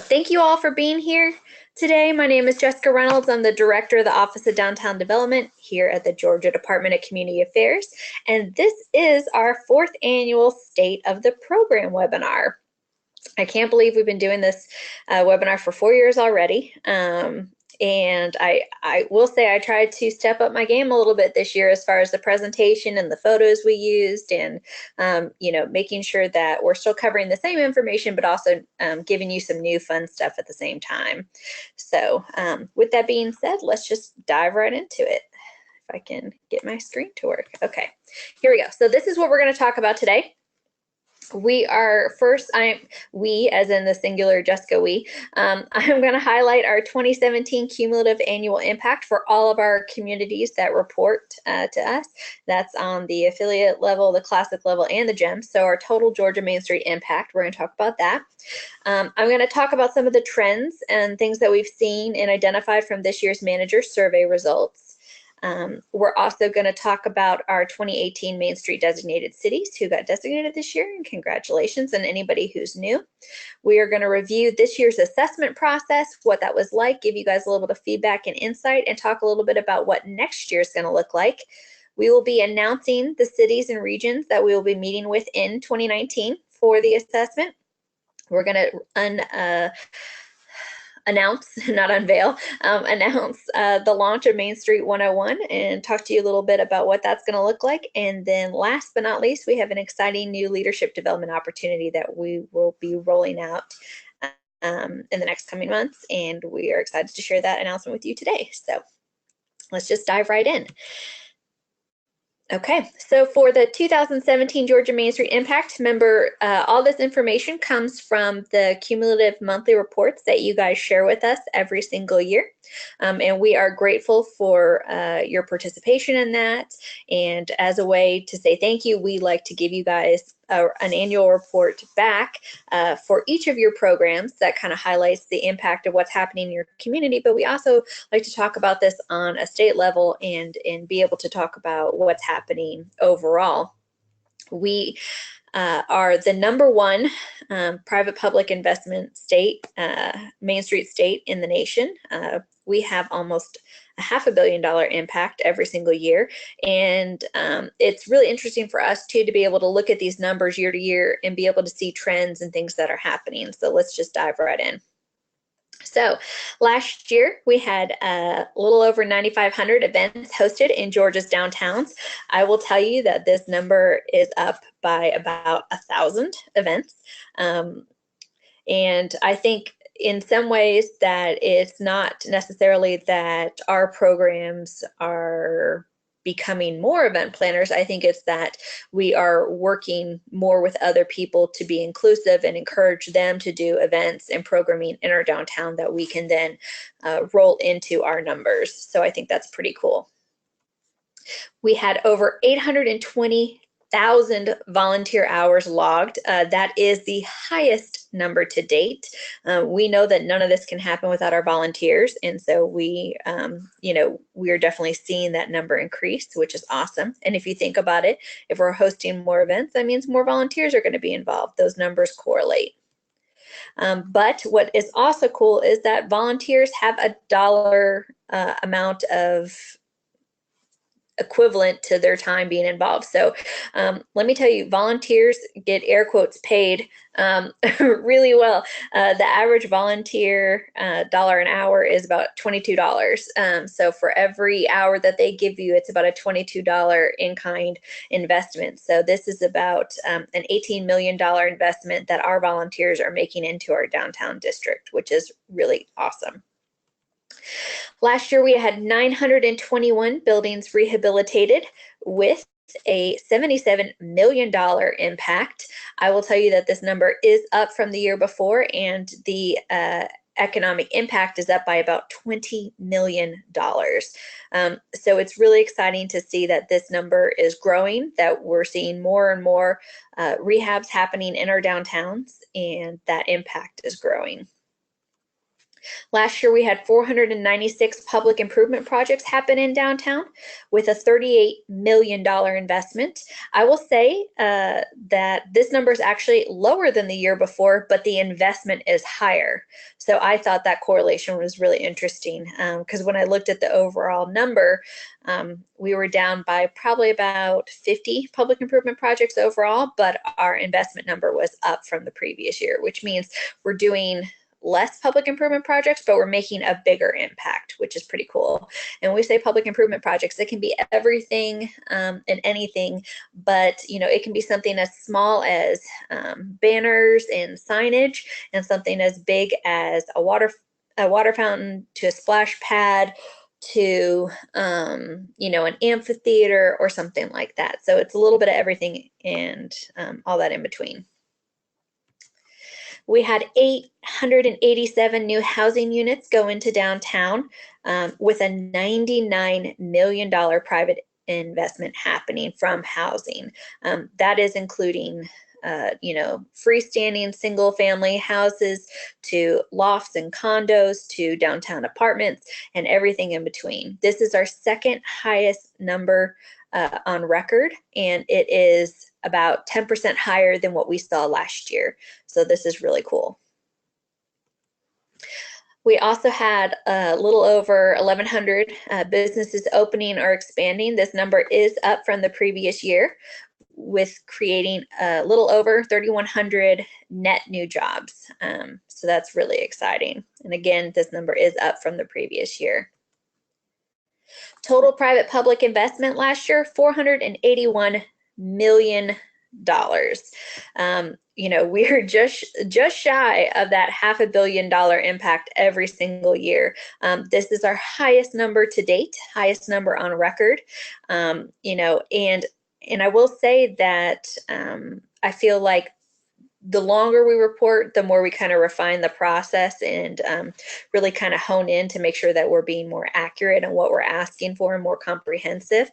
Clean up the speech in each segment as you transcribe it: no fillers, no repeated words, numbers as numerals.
Thank you all for being here today. My name is Jessica Reynolds. I'm the Director of the Office of Downtown Development here at the Georgia Department of Community Affairs, and this is our fourth annual State of the Program webinar. I can't believe we've been doing this webinar for 4 years already. And I will say I tried to step up my game a little bit this year as far as the presentation and the photos we used, and making sure that we're still covering the same information, but also giving you some new fun stuff at the same time. So with that being said, let's just dive right into it. If I can get my screen to work. Okay, here we go. So this is what we're going to talk about today. We are first, we as in the singular Jessica, I'm going to highlight our 2017 cumulative annual impact for all of our communities that report to us. That's on the affiliate level, the classic level, and the GEM. So our total Georgia Main Street impact, we're going to talk about that. I'm going to talk about some of the trends and things that we've seen and identified from this year's manager survey results. We're also going to talk about our 2018 Main Street designated cities who got designated this year, and congratulations, and anybody who's new. We are going to review this year's assessment process, what that was like, give you guys a little bit of feedback and insight, and talk a little bit about what next year is going to look like. We will be announcing the cities and regions that we will be meeting with in 2019 for the assessment. We're going to announce the launch of Main Street 101 and talk to you a little bit about what that's going to look like. And then last but not least, we have an exciting new leadership development opportunity that we will be rolling out in the next coming months. And we are excited to share that announcement with you today. So let's just dive right in. Okay, so for the 2017 Georgia Main Street Impact, remember all this information comes from the cumulative monthly reports that you guys share with us every single year. And we are grateful for your participation in that. And as a way to say thank you, we like to give you guys an annual report back for each of your programs that kind of highlights the impact of what's happening in your community. But we also like to talk about this on a state level and be able to talk about what's happening overall. We are the #1 private public investment state, Main Street state in the nation. We have almost a $500 million impact every single year. And it's really interesting for us too to be able to look at these numbers year to year and be able to see trends and things that are happening. So let's just dive right in. So last year we had a little over 9,500 events hosted in Georgia's downtowns. I will tell you that this number is up by about 1,000 events. And I think in some ways that it's not necessarily that our programs are becoming more event planners. I think it's that we are working more with other people to be inclusive and encourage them to do events and programming in our downtown that we can then roll into our numbers. So I think that's pretty cool. We had over 820,000 volunteer hours logged. That is the highest number to date. We know that none of this can happen without our volunteers, and so we are definitely seeing that number increase, which is awesome. And if you think about it, if we're hosting more events, that means more volunteers are going to be involved. Those numbers correlate. But what is also cool is that volunteers have a dollar amount of equivalent to their time being involved. So let me tell you, volunteers get air quotes paid really well. The average volunteer dollar an hour is about $22. So for every hour that they give you, it's about a $22 in-kind investment. So this is about an $18 million investment that our volunteers are making into our downtown district, which is really awesome. Last year, we had 921 buildings rehabilitated with a $77 million impact. I will tell you that this number is up from the year before, and the economic impact is up by about $20 million. So it's really exciting to see that this number is growing, that we're seeing more and more rehabs happening in our downtowns, and that impact is growing. Last year, we had 496 public improvement projects happen in downtown with a $38 million investment. I will say that this number is actually lower than the year before, but the investment is higher. So I thought that correlation was really interesting because when I looked at the overall number, we were down by probably about 50 public improvement projects overall, but our investment number was up from the previous year, which means we're doing less public improvement projects, but we're making a bigger impact, which is pretty cool. And when we say public improvement projects, it can be everything and anything, but it can be something as small as banners and signage, and something as big as a water fountain to a splash pad to an amphitheater or something like that. So it's a little bit of everything and all that in between. We had 887 new housing units go into downtown with a $99 million private investment happening from housing. That is including freestanding single family houses to lofts and condos to downtown apartments and everything in between. This is our second highest number on record, and it is about 10% higher than what we saw last year. So this is really cool. We also had a little over 1,100 businesses opening or expanding. This number is up from the previous year, with creating a little over 3,100 net new jobs. So that's really exciting. And again, this number is up from the previous year. Total private public investment last year, $481 million. We're just shy of that $500 million impact every single year. This is our highest number to date, highest number on record. And I will say that I feel like the longer we report, the more we kind of refine the process and really kind of hone in to make sure that we're being more accurate in what we're asking for and more comprehensive.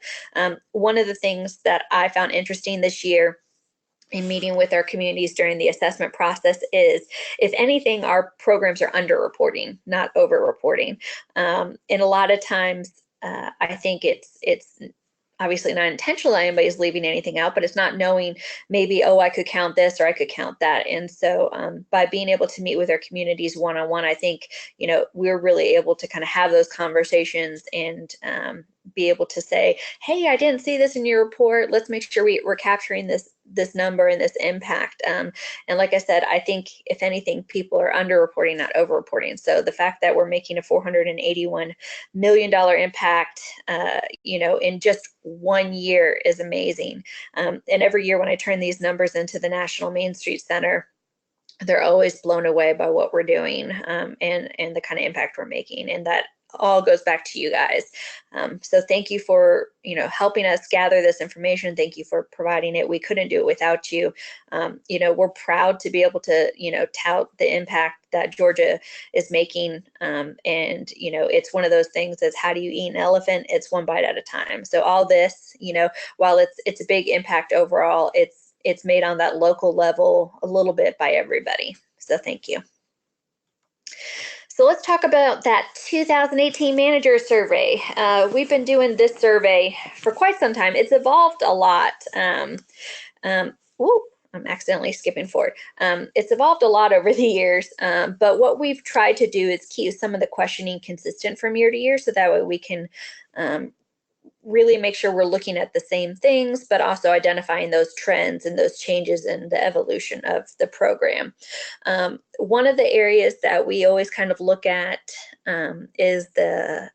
One of the things that I found interesting this year in meeting with our communities during the assessment process is, if anything, our programs are underreporting, not overreporting. And a lot of times, I think it's obviously not intentional that anybody's leaving anything out, but it's not knowing maybe, oh, I could count this or I could count that. And so by being able to meet with our communities one-on-one, I think, we're really able to kind of have those conversations and be able to say, hey, I didn't see this in your report. Let's make sure we're capturing this number and this impact. And like I said, I think if anything, people are underreporting, not overreporting. So the fact that we're making a $481 million impact, in just 1 year is amazing. And every year when I turn these numbers into the National Main Street Center, they're always blown away by what we're doing and the kind of impact we're making. And that all goes back to you guys. So thank you for, helping us gather this information. Thank you for providing it. We couldn't do it without you. We're proud to be able to, tout the impact that Georgia is making. It's one of those things as, how do you eat an elephant? It's one bite at a time. So all this, while it's a big impact overall, it's made on that local level a little bit by everybody. So thank you. So let's talk about that 2018 manager survey. We've been doing this survey for quite some time. It's evolved a lot. I'm accidentally skipping forward. It's evolved a lot over the years, but what we've tried to do is keep some of the questioning consistent from year to year, so that way we can really make sure we're looking at the same things, but also identifying those trends and those changes in the evolution of the program. One of the areas that we always kind of look at is the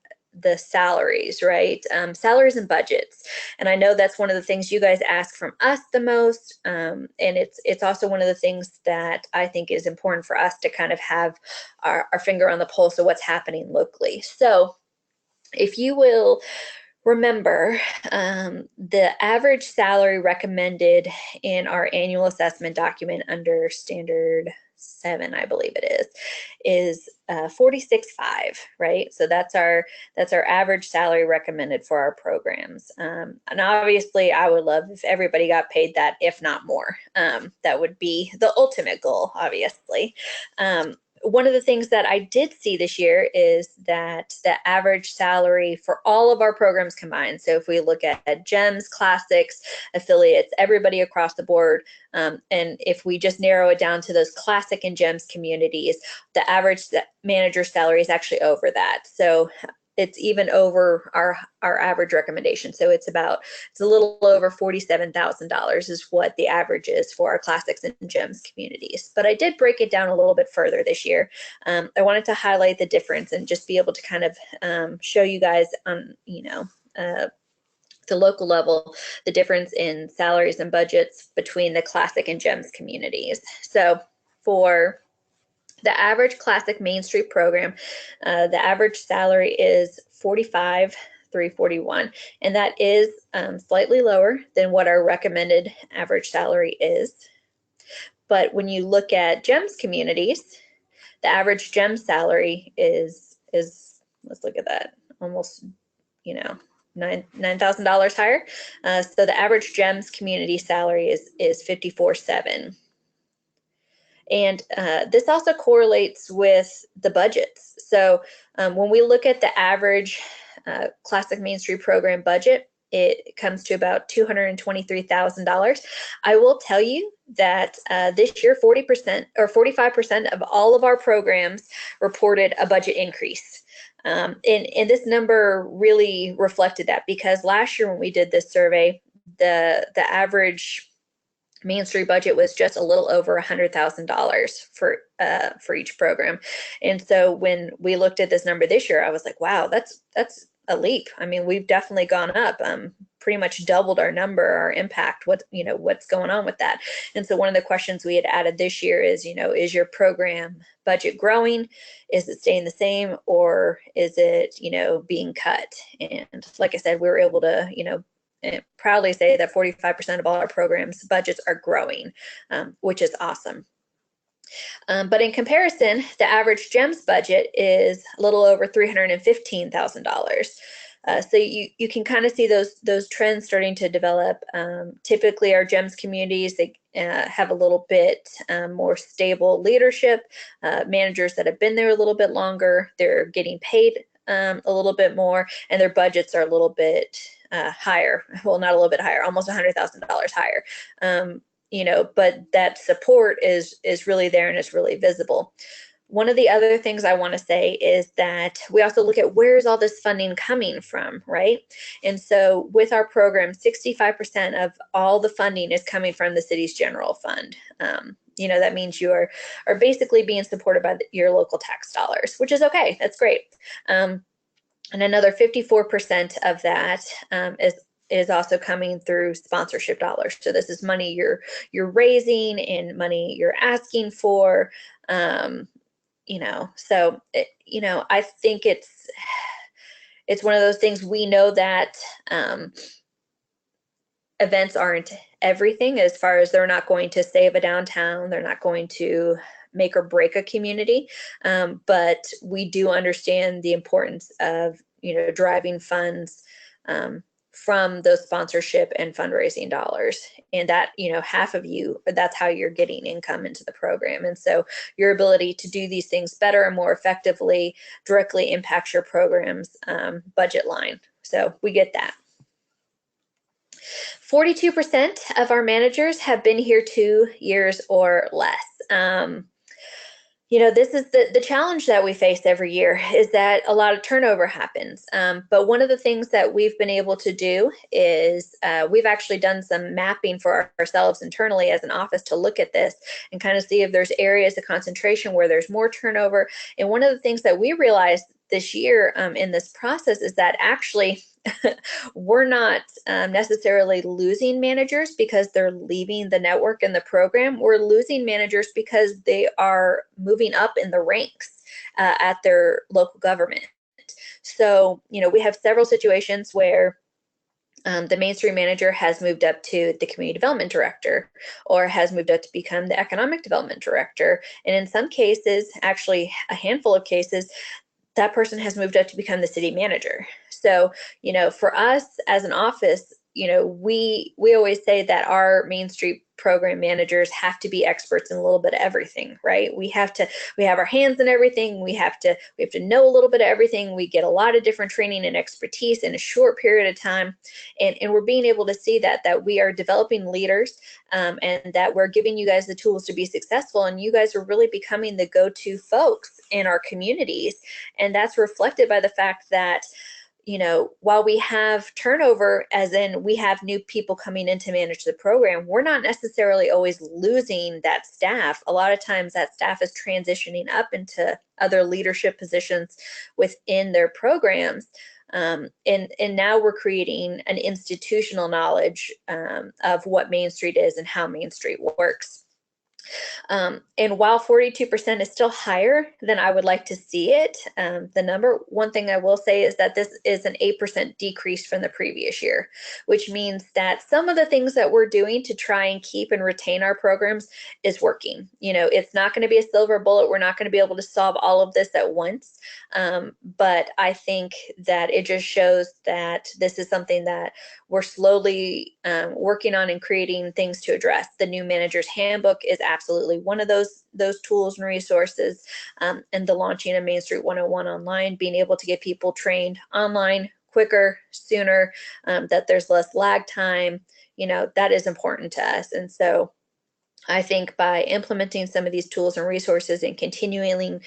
salaries, right? Salaries and budgets. And I know that's one of the things you guys ask from us the most. And it's also one of the things that I think is important for us to kind of have our finger on the pulse of what's happening locally. So if you will remember, the average salary recommended in our annual assessment document under Standard 7, I believe it is $46,500, right? So that's our average salary recommended for our programs. And obviously, I would love if everybody got paid that, if not more. That would be the ultimate goal, obviously. one of the things that I did see this year is that the average salary for all of our programs combined, so if we look at GEMS, Classics, affiliates, everybody across the board, and if we just narrow it down to those Classic and GEMS communities, the average manager salary is actually over that. So it's even over our average recommendation. So it's a little over $47,000 is what the average is for our Classics and GEMS communities. But I did break it down a little bit further this year. I wanted to highlight the difference and just be able to kind of show you guys on, the local level, the difference in salaries and budgets between the Classic and GEMS communities. So for the average Classic Main Street program, the average salary is $45,341, and that is slightly lower than what our recommended average salary is. But when you look at GEMS communities, the average GEMS salary is let's look at that, almost $9,000 higher. So the average GEMS community salary is $54,700. And this also correlates with the budgets. So when we look at the average Classic Main Street program budget, it comes to about $223,000. I will tell you that this year, 40% or 45% of all of our programs reported a budget increase. And this number really reflected that, because last year when we did this survey, the average Main Street budget was just a little over $100,000 for each program. And so when we looked at this number this year, I was like, wow, that's a leap. I mean, we've definitely gone up, pretty much doubled our number, our impact, what's going on with that. And so one of the questions we had added this year is, is your program budget growing? Is it staying the same, or is it, being cut? And like I said, we were able to, and proudly say that 45% of all our programs budgets are growing, which is awesome. But in comparison, the average GEMS budget is a little over $315,000. So you can kind of see those trends starting to develop. Typically, our GEMS communities, they have a little bit more stable leadership, managers that have been there a little bit longer. They're getting paid a little bit more, and their budgets are a little bit higher. Well, not a little bit higher, almost $100,000 higher. But that support is really there and it's really visible. One of the other things I want to say is that we also look at where's all this funding coming from, right? And so with our program, 65% of all the funding is coming from the city's general fund. That means you are basically being supported by your local tax dollars, which is okay. That's great. And another 54% of that is also coming through sponsorship dollars. So this is money you're raising and money you're asking for. So I think it's one of those things. We know that events aren't everything, as far as they're not going to save a downtown, they're not going to make or break a community, but we do understand the importance of driving funds from those sponsorship and fundraising dollars, and that half of you, that's how you're getting income into the program. And so your ability to do these things better and more effectively directly impacts your program's budget line. So we get that. 42% of our managers have been here 2 years or less. This is the challenge that we face every year, is that a lot of turnover happens. But one of the things that we've been able to do is we've actually done some mapping for ourselves internally as an office to look at this and kind of see if there's areas of concentration where there's more turnover. And one of the things that we realized this year in this process is that actually we're not necessarily losing managers because they're leaving the network and the program. We're losing managers because they are moving up in the ranks at their local government. So, we have several situations where the Main Street manager has moved up to the community development director, or has moved up to become the economic development director. And in some cases, actually a handful of cases, that person has moved up to become the city manager. So, for us as an office, we always say that our Main Street program managers have to be experts in a little bit of everything, right? We have our hands in everything. We have to know a little bit of everything. We get a lot of different training and expertise in a short period of time, and we're being able to see that we are developing leaders, and that we're giving you guys the tools to be successful, and you guys are really becoming the go-to folks in our communities, and that's reflected by the fact that while we have turnover, as in we have new people coming in to manage the program, we're not necessarily always losing that staff. A lot of times that staff is transitioning up into other leadership positions within their programs. And now we're creating an institutional knowledge of what Main Street is and how Main Street works. And while 42% is still higher than I would like to see it, the number, one thing I will say is that this is an 8% decrease from the previous year, which means that some of the things that we're doing to try and keep and retain our programs is working. It's not going to be a silver bullet. We're not going to be able to solve all of this at once. But I think that it just shows that this is something that we're slowly working on and creating things to address. The new manager's handbook is absolutely one of those tools and resources, and the launching of Main Street 101 online, being able to get people trained online quicker, sooner, that there's less lag time, that is important to us. And so I think by implementing some of these tools and resources and continuing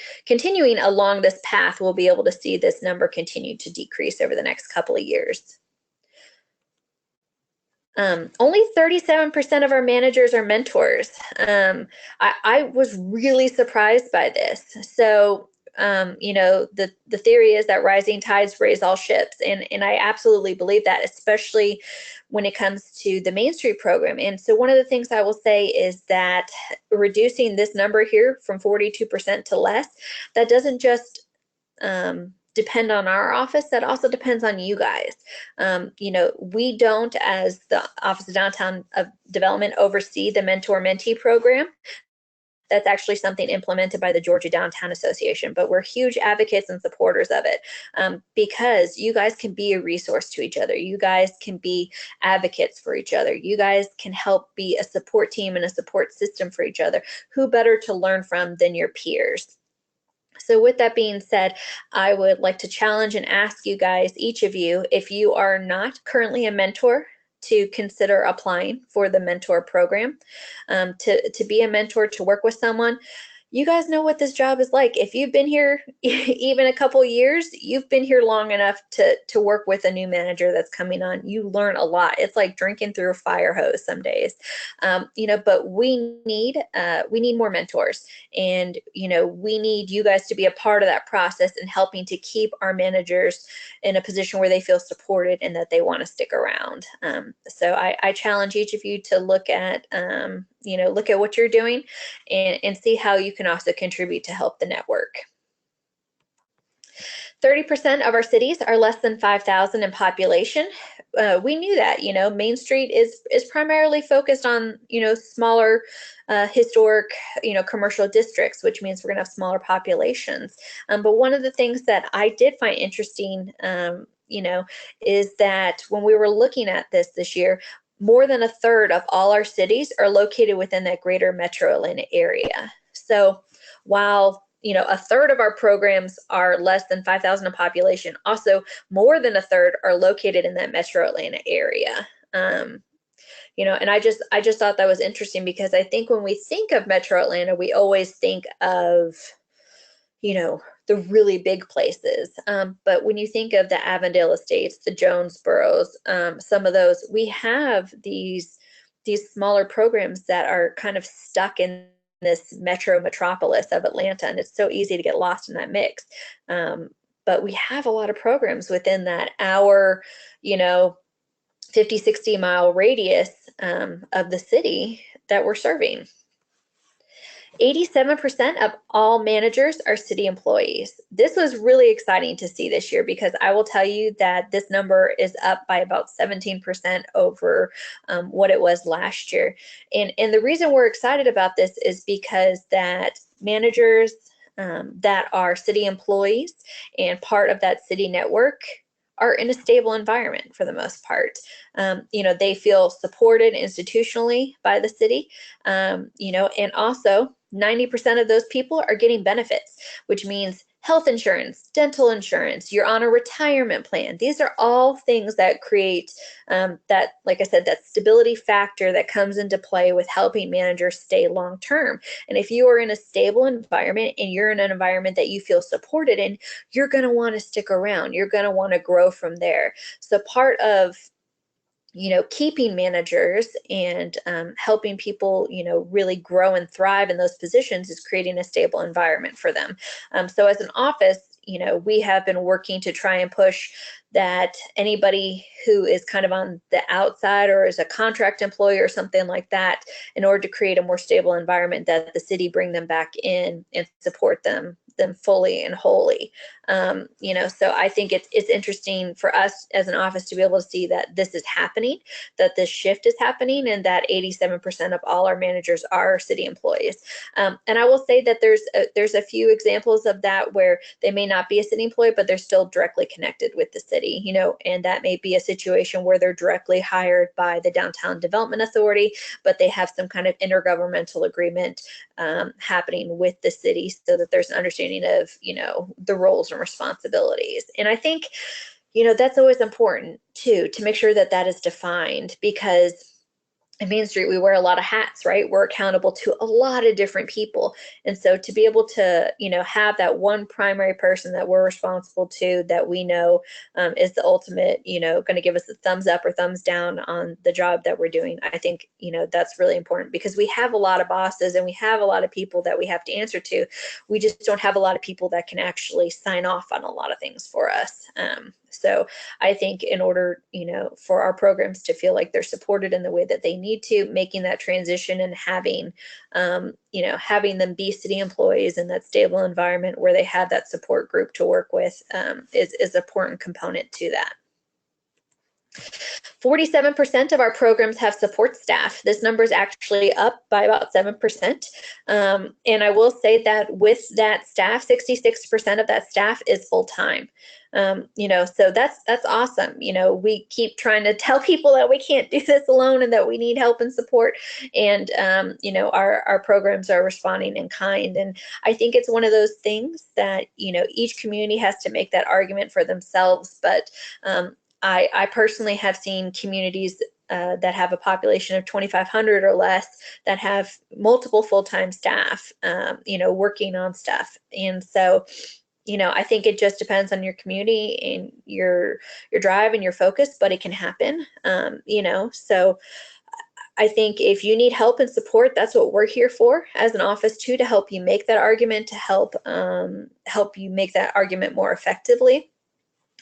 along this path, we'll be able to see this number continue to decrease over the next couple of years. Only 37% of our managers are mentors. I was really surprised by this. So, the theory is that rising tides raise all ships, and I absolutely believe that, especially when it comes to the Main Street program. And so one of the things I will say is that reducing this number here from 42% to less, that doesn't just depend on our office, that also depends on you guys. We don't, as the Office of Downtown Development, oversee the mentor-mentee program. That's actually something implemented by the Georgia Downtown Association, but we're huge advocates and supporters of it, because you guys can be a resource to each other. You guys can be advocates for each other. You guys can help be a support team and a support system for each other. Who better to learn from than your peers? So with that being said, I would like to challenge and ask you guys, each of you, if you are not currently a mentor, to consider applying for the mentor program, to be a mentor, to work with someone. You guys know what this job is like. If you've been here even a couple years, you've been here long enough to work with a new manager that's coming on. You learn a lot. It's like drinking through a fire hose some days, but we need more mentors, and we need you guys to be a part of that process and helping to keep our managers in a position where they feel supported and that they want to stick around. So I challenge each of you to look at what you're doing and see how you can also contribute to help the network. 30% of our cities are less than 5,000 in population. We knew that, Main Street is primarily focused on, smaller, historic, commercial districts, which means we're going to have smaller populations. But one of the things that I did find interesting, is that when we were looking at this year, more than a third of all our cities are located within that greater metro Atlanta area. So while a third of our programs are less than 5,000 in population, also more than a third are located in that metro Atlanta area. And I just thought that was interesting, because I think when we think of metro Atlanta, we always think of the really big places. But when you think of the Avondale Estates, the Jonesboros, some of those, we have these smaller programs that are kind of stuck in this metro metropolis of Atlanta, and it's so easy to get lost in that mix. But we have a lot of programs within that hour, 50, 60 mile radius of the city that we're serving. 87% of all managers are city employees. This was really exciting to see this year, because I will tell you that this number is up by about 17% over what it was last year. And the reason we're excited about this is because that managers that are city employees and part of that city network are in a stable environment for the most part. They feel supported institutionally by the city, and also 90% of those people are getting benefits, which means health insurance, dental insurance, you're on a retirement plan. These are all things that create that, like I said, that stability factor that comes into play with helping managers stay long term. And if you are in a stable environment and you're in an environment that you feel supported in, you're going to want to stick around. You're going to want to grow from there. So part of keeping managers and helping people, really grow and thrive in those positions is creating a stable environment for them. So as an office, we have been working to try and push that anybody who is kind of on the outside or is a contract employee or something like that, in order to create a more stable environment, that the city bring them back in and support them fully and wholly. So I think it's interesting for us as an office to be able to see that this is happening, that this shift is happening, and that 87% of all our managers are city employees. And I will say that there's a few examples of that where they may not be a city employee, but they're still directly connected with the city, and that may be a situation where they're directly hired by the Downtown Development Authority, but they have some kind of intergovernmental agreement happening with the city so that there's an understanding of, the roles and responsibilities. And I think, that's always important too, to make sure that that is defined, because at Main Street, we wear a lot of hats, right? We're accountable to a lot of different people. And so to be able to, have that one primary person that we're responsible to, that we know is the ultimate, going to give us a thumbs up or thumbs down on the job that we're doing, I think, that's really important, because we have a lot of bosses and we have a lot of people that we have to answer to. We just don't have a lot of people that can actually sign off on a lot of things for us. So I think in order, for our programs to feel like they're supported in the way that they need to, making that transition and having, having them be city employees in that stable environment where they have that support group to work with is an important component to that. 47% of our programs have support staff. This number is actually up by about 7%. And I will say that with that staff, 66% of that staff is full-time. So that's awesome. We keep trying to tell people that we can't do this alone and that we need help and support. And, our programs are responding in kind. And I think it's one of those things that, each community has to make that argument for themselves. But I personally have seen communities that have a population of 2,500 or less that have multiple full-time staff, working on stuff. And so, I think it just depends on your community and your drive and your focus, but it can happen. So I think if you need help and support, that's what we're here for as an office too, to help you make that argument, to help you make that argument more effectively.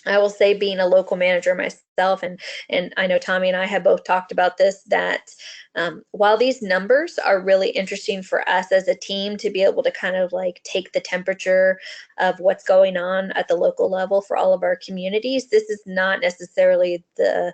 I will say, being a local manager myself, and I know Tommy and I have both talked about this, that while these numbers are really interesting for us as a team to be able to kind of like take the temperature of what's going on at the local level for all of our communities, this is not necessarily the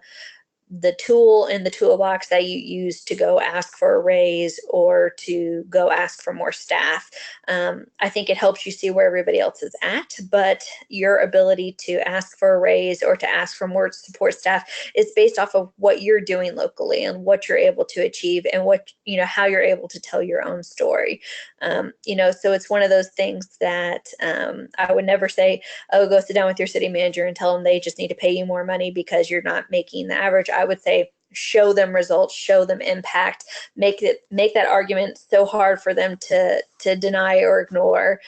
tool in the toolbox that you use to go ask for a raise or to go ask for more staff. I think it helps you see where everybody else is at, but your ability to ask for a raise or to ask for more support staff is based off of what you're doing locally and what you're able to achieve and what, how you're able to tell your own story. So it's one of those things that I would never say, oh, go sit down with your city manager and tell them they just need to pay you more money because you're not making the average. I would say, show them results, show them impact, make that argument so hard for them to deny or ignore,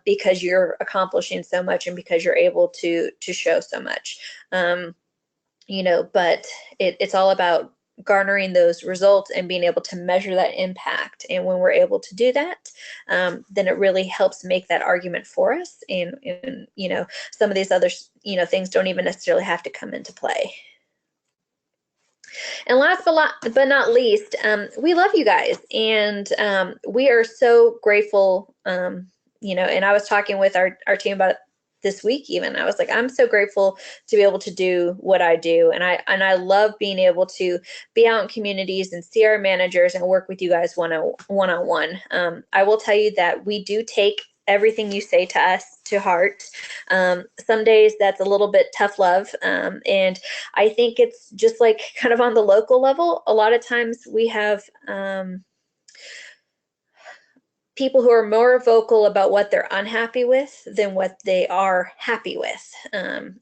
because you're accomplishing so much and because you're able to show so much. But it's all about garnering those results and being able to measure that impact. And when we're able to do that, then it really helps make that argument for us. And some of these other, things don't even necessarily have to come into play. And last but not least, we love you guys, and we are so grateful. And I was talking with our team about it this week even. I was like, I'm so grateful to be able to do what I do, and I love being able to be out in communities and see our managers and work with you guys one-on-one. I will tell you that we do take everything you say to us to heart. Some days that's a little bit tough love. And I think it's just like kind of on the local level. A lot of times we have people who are more vocal about what they're unhappy with than what they are happy with,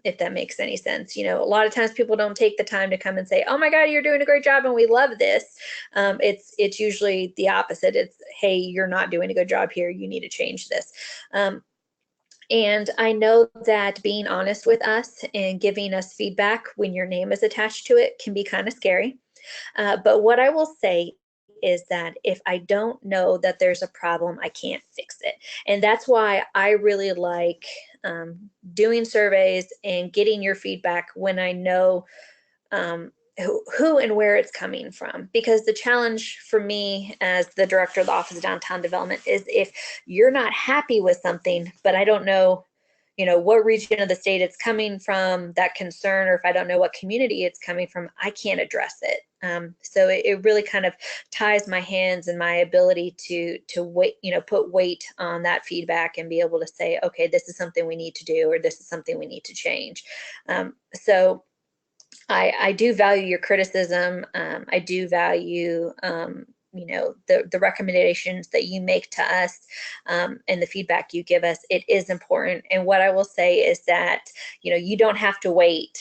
if that makes any sense. A lot of times people don't take the time to come and say, oh my God, you're doing a great job and we love this. It's usually the opposite. It's, hey, you're not doing a good job here. You need to change this. And I know that being honest with us and giving us feedback when your name is attached to it can be kind of scary. But what I will say is that if I don't know that there's a problem, I can't fix it. And that's why I really like doing surveys and getting your feedback when I know who and where it's coming from. Because the challenge for me as the director of the Office of Downtown Development is if you're not happy with something, but I don't know what region of the state it's coming from, that concern, or if I don't know what community it's coming from, I can't address it. So it really kind of ties my hands and my ability to wait, put weight on that feedback and be able to say, okay, this is something we need to do, or this is something we need to change. So I do value your criticism. I do value the recommendations that you make to us, and the feedback you give us. It is important. And what I will say is that you don't have to wait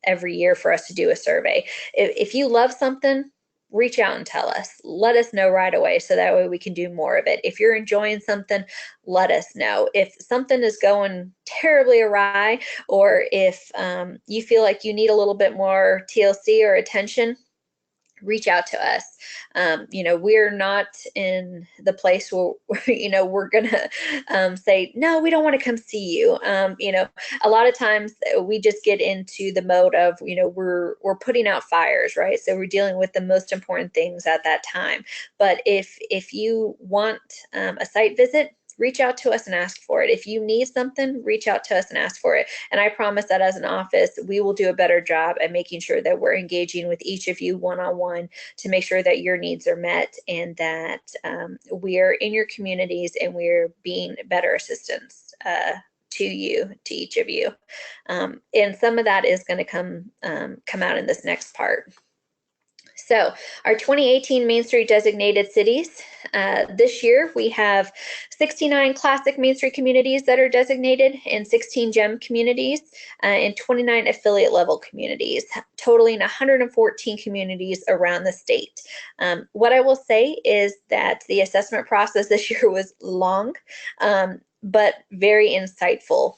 every year for us to do a survey. If you love something, reach out and tell us. Let us know right away so that way we can do more of it. If you're enjoying something, let us know. If something is going terribly awry, or if you feel like you need a little bit more TLC or attention, reach out to us. We're not in the place where we're gonna say no, we don't want to come see you. A lot of times we just get into the mode of we're putting out fires, right? So we're dealing with the most important things at that time. But if you want a site visit, reach out to us and ask for it. If you need something, reach out to us and ask for it. And I promise that as an office, we will do a better job at making sure that we're engaging with each of you one-on-one to make sure that your needs are met, and that we're in your communities and we're being better assistance to each of you. And some of that is going to come out in this next part. So our 2018 Main Street designated cities, this year we have 69 classic Main Street communities that are designated, and 16 GEM communities, and 29 affiliate level communities, totaling 114 communities around the state. What I will say is that the assessment process this year was long, but very insightful.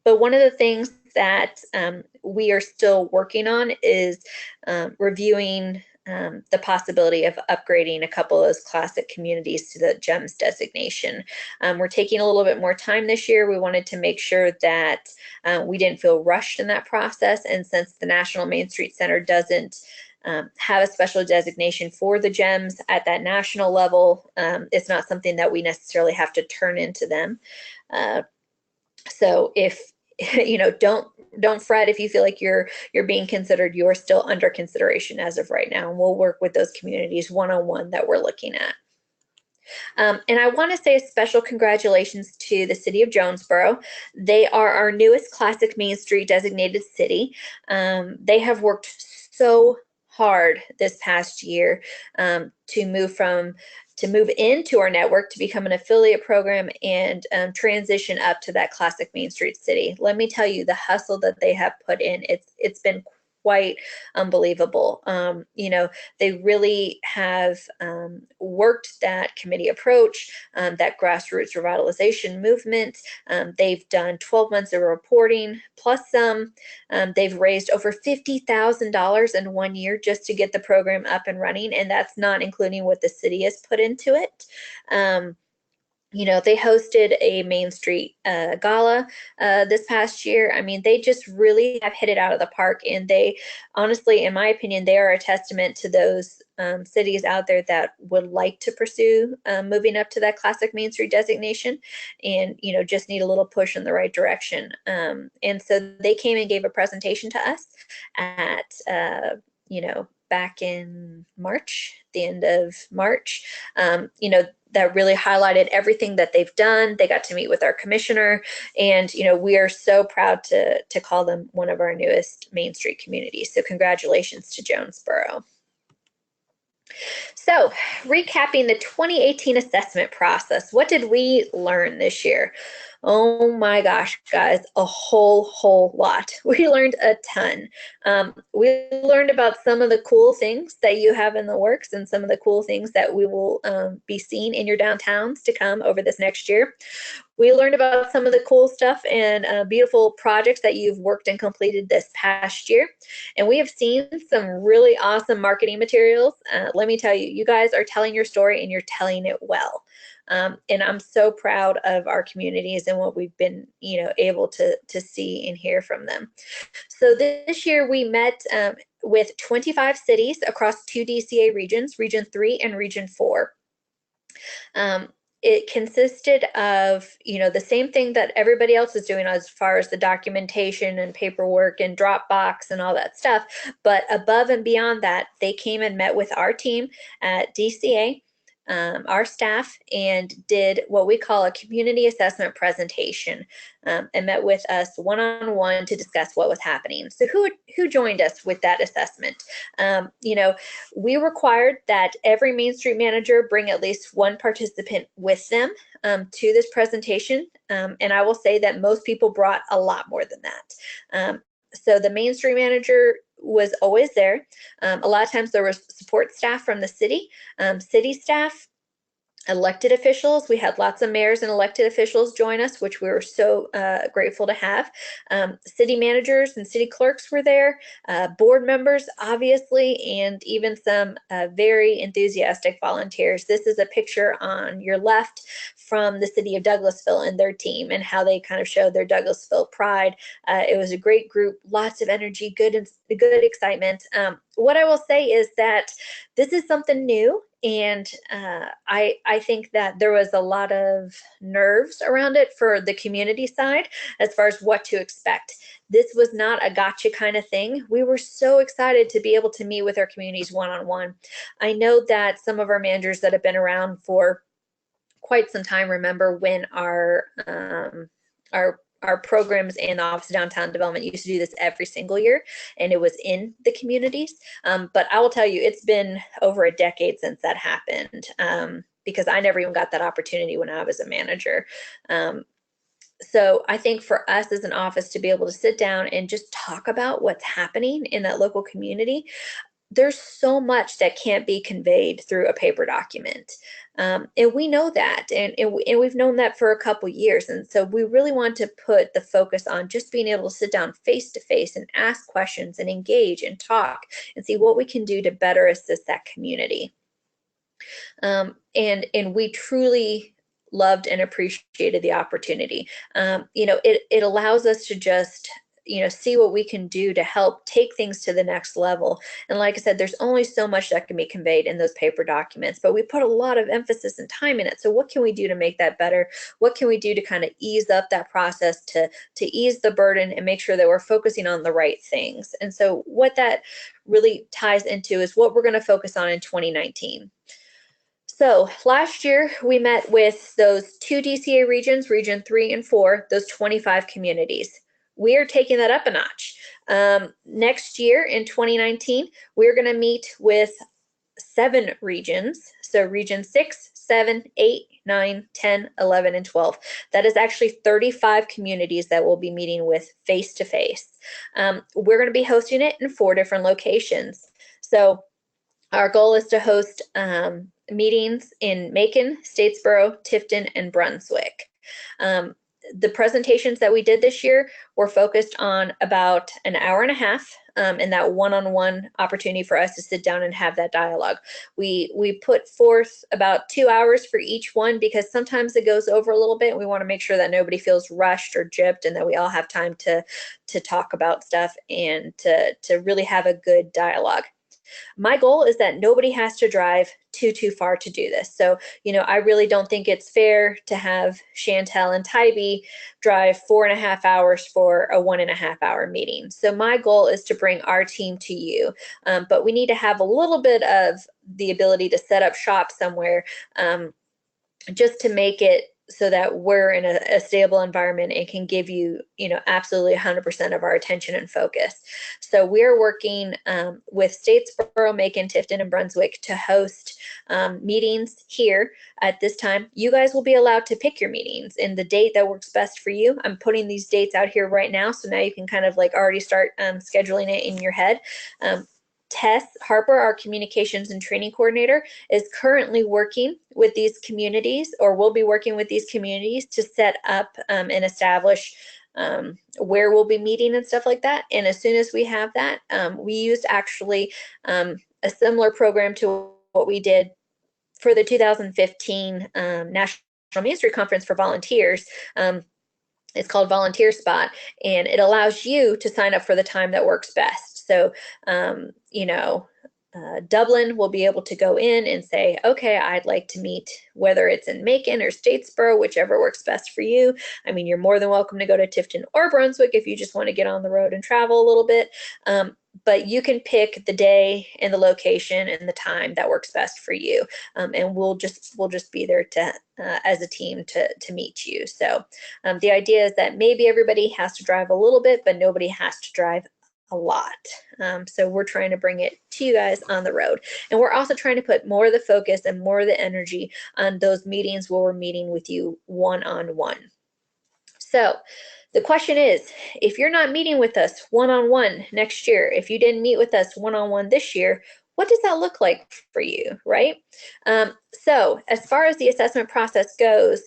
But one of the things that we are still working on is reviewing the possibility of upgrading a couple of those classic communities to the GEMS designation. We're taking a little bit more time this year. We wanted to make sure that we didn't feel rushed in that process. And since the National Main Street Center doesn't have a special designation for the GEMS at that national level, it's not something that we necessarily have to turn into them. So if don't fret if you feel like you're being considered. You're still under consideration as of right now, and we'll work with those communities one-on-one that we're looking at. And I want to say a special congratulations to the city of Jonesboro. They are our newest classic Main Street designated city. They have worked so hard this past year to move into our network, to become an affiliate program, and transition up to that classic Main Street city. Let me tell you, the hustle that they have put in, it's been quite unbelievable. They really have worked that committee approach, that grassroots revitalization movement. They've done 12 months of reporting plus some. They've raised over $50,000 in 1 year just to get the program up and running, and that's not including what the city has put into it. They hosted a Main Street gala this past year. I mean, they just really have hit it out of the park. And they, honestly, in my opinion, they are a testament to those cities out there that would like to pursue moving up to that classic Main Street designation, and, just need a little push in the right direction. And so they came and gave a presentation to us at back in March, the end of March. That really highlighted everything that they've done. They got to meet with our commissioner, and we are so proud to call them one of our newest Main Street communities. So congratulations to Jonesboro. So, recapping the 2018 assessment process, what did we learn this year? Oh my gosh, guys, a whole lot. We learned a ton. We learned about some of the cool things that you have in the works and some of the cool things that we will be seeing in your downtowns to come over this next year. We learned about some of the cool stuff and beautiful projects that you've worked and completed this past year. And we have seen some really awesome marketing materials. Let me tell you, you guys are telling your story and you're telling it well. And I'm so proud of our communities and what we've been, able to see and hear from them. So this year we met with 25 cities across 2 DCA regions, Region 3 and Region 4. It consisted of, the same thing that everybody else is doing as far as the documentation and paperwork and Dropbox and all that stuff. But above and beyond that, they came and met with our team at DCA, our staff, and did what we call a community assessment presentation, and met with us one-on-one to discuss what was happening. So who joined us with that assessment? We required that every Main Street manager bring at least one participant with them to this presentation, and I will say that most people brought a lot more than that. So the Main Street manager was always there. A lot of times there was support staff from the city staff, elected officials. We had lots of mayors and elected officials join us, which we were so grateful to have. City managers and city clerks were there, board members, obviously, and even some very enthusiastic volunteers. This is a picture on your left from the city of Douglasville and their team and how they kind of showed their Douglasville pride. It was a great group, lots of energy, good excitement. What I will say is that this is something new. And I think that there was a lot of nerves around it for the community side as far as what to expect. This was not a gotcha kind of thing. We were so excited to be able to meet with our communities one-on-one. I know that some of our managers that have been around for quite some time remember when our programs and the Office of Downtown Development used to do this every single year, and it was in the communities. But I will tell you, it's been over a decade since that happened, because I never even got that opportunity when I was a manager. So I think for us as an office to be able to sit down and just talk about what's happening in that local community, there's so much that can't be conveyed through a paper document. And we know that, and we've known that for a couple years. And so we really want to put the focus on just being able to sit down face to face and ask questions and engage and talk and see what we can do to better assist that community. And we truly loved and appreciated the opportunity. It allows us to just see what we can do to help take things to the next level. And like I said, there's only so much that can be conveyed in those paper documents, but we put a lot of emphasis and time in it. So what can we do to make that better? What can we do to kind of ease up that process, to ease the burden and make sure that we're focusing on the right things? And so what that really ties into is what we're going to focus on in 2019. So last year we met with those 2 DCA regions, Region 3 and 4, those 25 communities. We are taking that up a notch. Next year in 2019, we're going to meet with 7 regions. So Region 6, 7, 8, 9, 10, 11, and 12. That is actually 35 communities that we'll be meeting with face to face. We're going to be hosting it in 4 different locations. So our goal is to host meetings in Macon, Statesboro, Tifton, and Brunswick. The presentations that we did this year were focused on about an hour and a half, and that one-on-one opportunity for us to sit down and have that dialogue. We put forth about 2 hours for each one because sometimes it goes over a little bit. We want to make sure that nobody feels rushed or gypped and that we all have time to talk about stuff and to really have a good dialogue. My goal is that nobody has to drive too far to do this. So, I really don't think it's fair to have Chantel and Tybee drive 4.5 hours for a 1.5 hour meeting. So my goal is to bring our team to you, but we need to have a little bit of the ability to set up shop somewhere, just to make it so that we're in a stable environment and can give you, absolutely 100% of our attention and focus. So we're working with Statesboro, Macon, Tifton, and Brunswick to host meetings here at this time. You guys will be allowed to pick your meetings and the date that works best for you. I'm putting these dates out here right now, so now you can kind of like already start scheduling it in your head. Tess Harper, our communications and training coordinator, is currently working with these communities, or will be working with these communities to set up and establish where we'll be meeting and stuff like that. And as soon as we have that, we used actually a similar program to what we did for the 2015 National Main Street Conference for volunteers. It's called Volunteer Spot, and it allows you to sign up for the time that works best. So, Dublin will be able to go in and say, okay, I'd like to meet, whether it's in Macon or Statesboro, whichever works best for you. I mean, you're more than welcome to go to Tifton or Brunswick if you just want to get on the road and travel a little bit. But you can pick the day and the location and the time that works best for you, and we'll just be there to as a team to meet you. So the idea is that maybe everybody has to drive a little bit, but nobody has to drive a lot. So we're trying to bring it to you guys on the road, and we're also trying to put more of the focus and more of the energy on those meetings where we're meeting with you one-on-one. So the question is, if you're not meeting with us one-on-one next year, if you didn't meet with us one-on-one this year, what does that look like for you, right? So as far as the assessment process goes,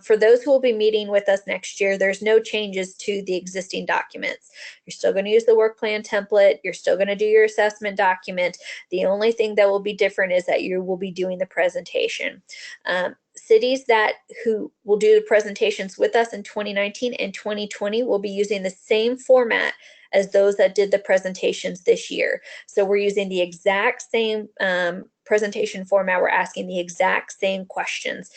for those who will be meeting with us next year, there's no changes to the existing documents. You're still going to use the work plan template. You're still going to do your assessment document. The only thing that will be different is that you will be doing the presentation. Cities who will do the presentations with us in 2019 and 2020 will be using the same format as those that did the presentations this year. So we're using the exact same presentation format. We're asking the exact same questions.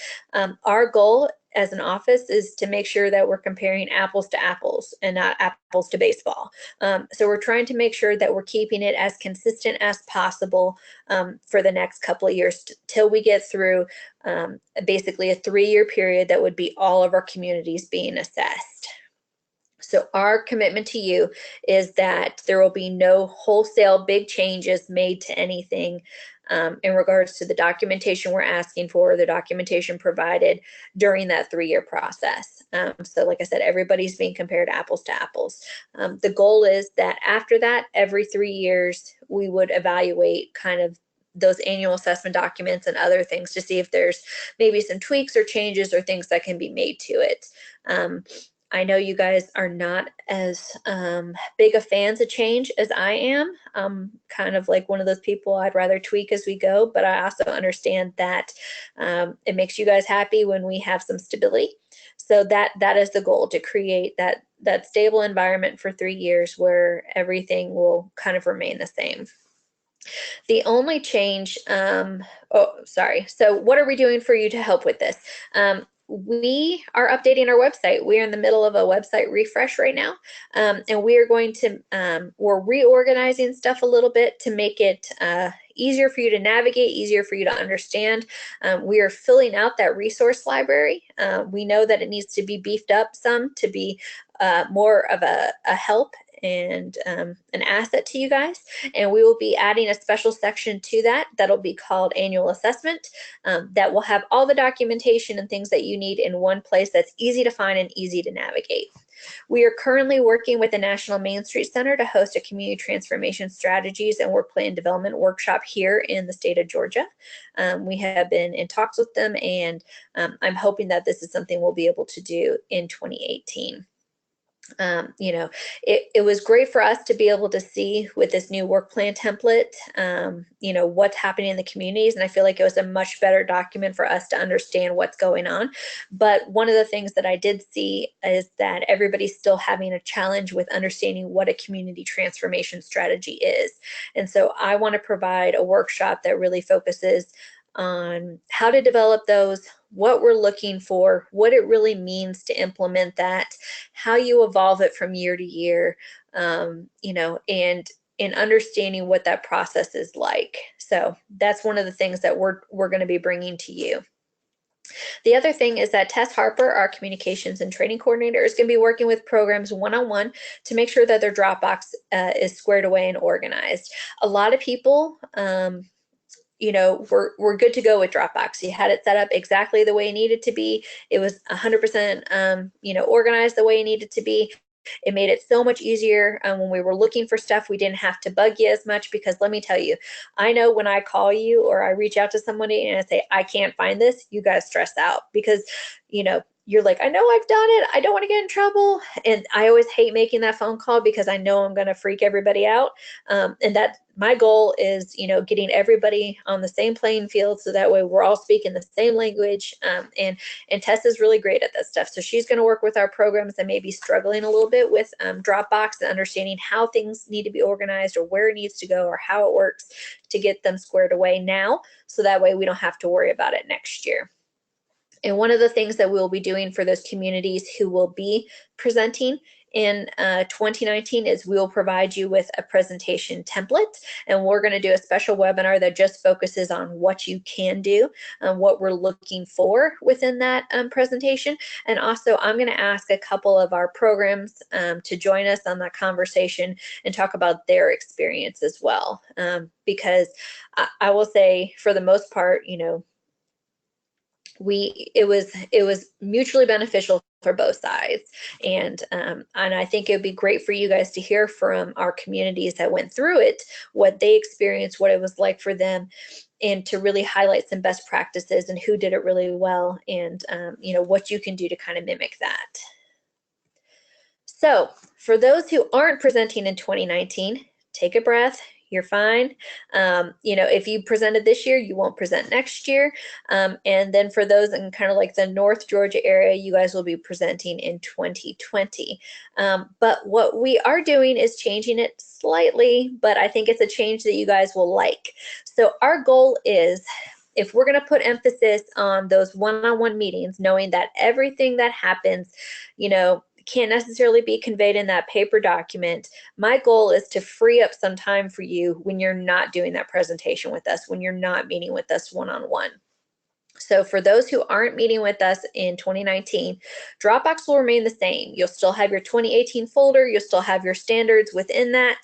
Our goal as an office is to make sure that we're comparing apples to apples and not apples to baseball. So we're trying to make sure that we're keeping it as consistent as possible for the next couple of years till we get through basically a 3-year period that would be all of our communities being assessed. So our commitment to you is that there will be no wholesale big changes made to anything in regards to the documentation we're asking for, the documentation provided during that 3-year process. So like I said, everybody's being compared apples to apples. The goal is that after that, every 3 years, we would evaluate kind of those annual assessment documents and other things to see if there's maybe some tweaks or changes or things that can be made to it. I know you guys are not as big of fans of change as I am. I'm kind of like one of those people, I'd rather tweak as we go, but I also understand that it makes you guys happy when we have some stability. So that is the goal, to create that stable environment for 3 years where everything will kind of remain the same. The only change, so what are we doing for you to help with this? We are updating our website. We're in the middle of a website refresh right now, and we are going to, we're reorganizing stuff a little bit to make it easier for you to navigate, easier for you to understand. We are filling out that resource library. We know that it needs to be beefed up some to be more of a help and an asset to you guys. And we will be adding a special section to that'll be called annual assessment, that will have all the documentation and things that you need in one place that's easy to find and easy to navigate. We are currently working with the National Main Street Center to host a community transformation strategies and work plan development workshop here in the state of Georgia. We have been in talks with them, and I'm hoping that this is something we'll be able to do in 2018. You know, it was great for us to be able to see with this new work plan template, you know, what's happening in the communities. And I feel like it was a much better document for us to understand what's going on. But one of the things that I did see is that everybody's still having a challenge with understanding what a community transformation strategy is. And so I want to provide a workshop that really focuses on how to develop those, what we're looking for, what it really means to implement that, how you evolve it from year to year, you know, and in understanding what that process is like. So that's one of the things that we're going to be bringing to you. The other thing is that Tess Harper, our communications and training coordinator, is going to be working with programs one-on-one to make sure that their Dropbox is squared away and organized. A lot of people, you know, we're good to go with Dropbox. You had it set up exactly the way it needed to be. It was 100%, you know, organized the way it needed to be. It made it so much easier when we were looking for stuff. We didn't have to bug you as much, because let me tell you, I know when I call you or I reach out to somebody and I say, I can't find this, you guys stress out, because, you know, you're like, I know I've done it. I don't want to get in trouble. And I always hate making that phone call because I know I'm going to freak everybody out. And that my goal is, you know, getting everybody on the same playing field, so that way we're all speaking the same language. And Tess is really great at that stuff. So she's going to work with our programs that may be struggling a little bit with Dropbox and understanding how things need to be organized or where it needs to go or how it works to get them squared away now. So that way we don't have to worry about it next year. And one of the things that we'll be doing for those communities who will be presenting in 2019 is we will provide you with a presentation template, and we're going to do a special webinar that just focuses on what you can do, what we're looking for within that presentation. And also I'm going to ask a couple of our programs to join us on that conversation and talk about their experience as well, because I will say, for the most part, you know, it was mutually beneficial for both sides. And I think it would be great for you guys to hear from our communities that went through it, what they experienced, what it was like for them, and to really highlight some best practices and who did it really well, and you know, what you can do to kind of mimic that. So for those who aren't presenting in 2019, take a breath. You're fine. You know, if you presented this year, you won't present next year. And then for those in kind of like the North Georgia area, you guys will be presenting in 2020. But what we are doing is changing it slightly, but I think it's a change that you guys will like. So our goal is, if we're going to put emphasis on those one-on-one meetings, knowing that everything that happens, you know, can't necessarily be conveyed in that paper document, my goal is to free up some time for you when you're not doing that presentation with us, when you're not meeting with us one-on-one. So for those who aren't meeting with us in 2019, Dropbox will remain the same. You'll still have your 2018 folder. You'll still have your standards within that.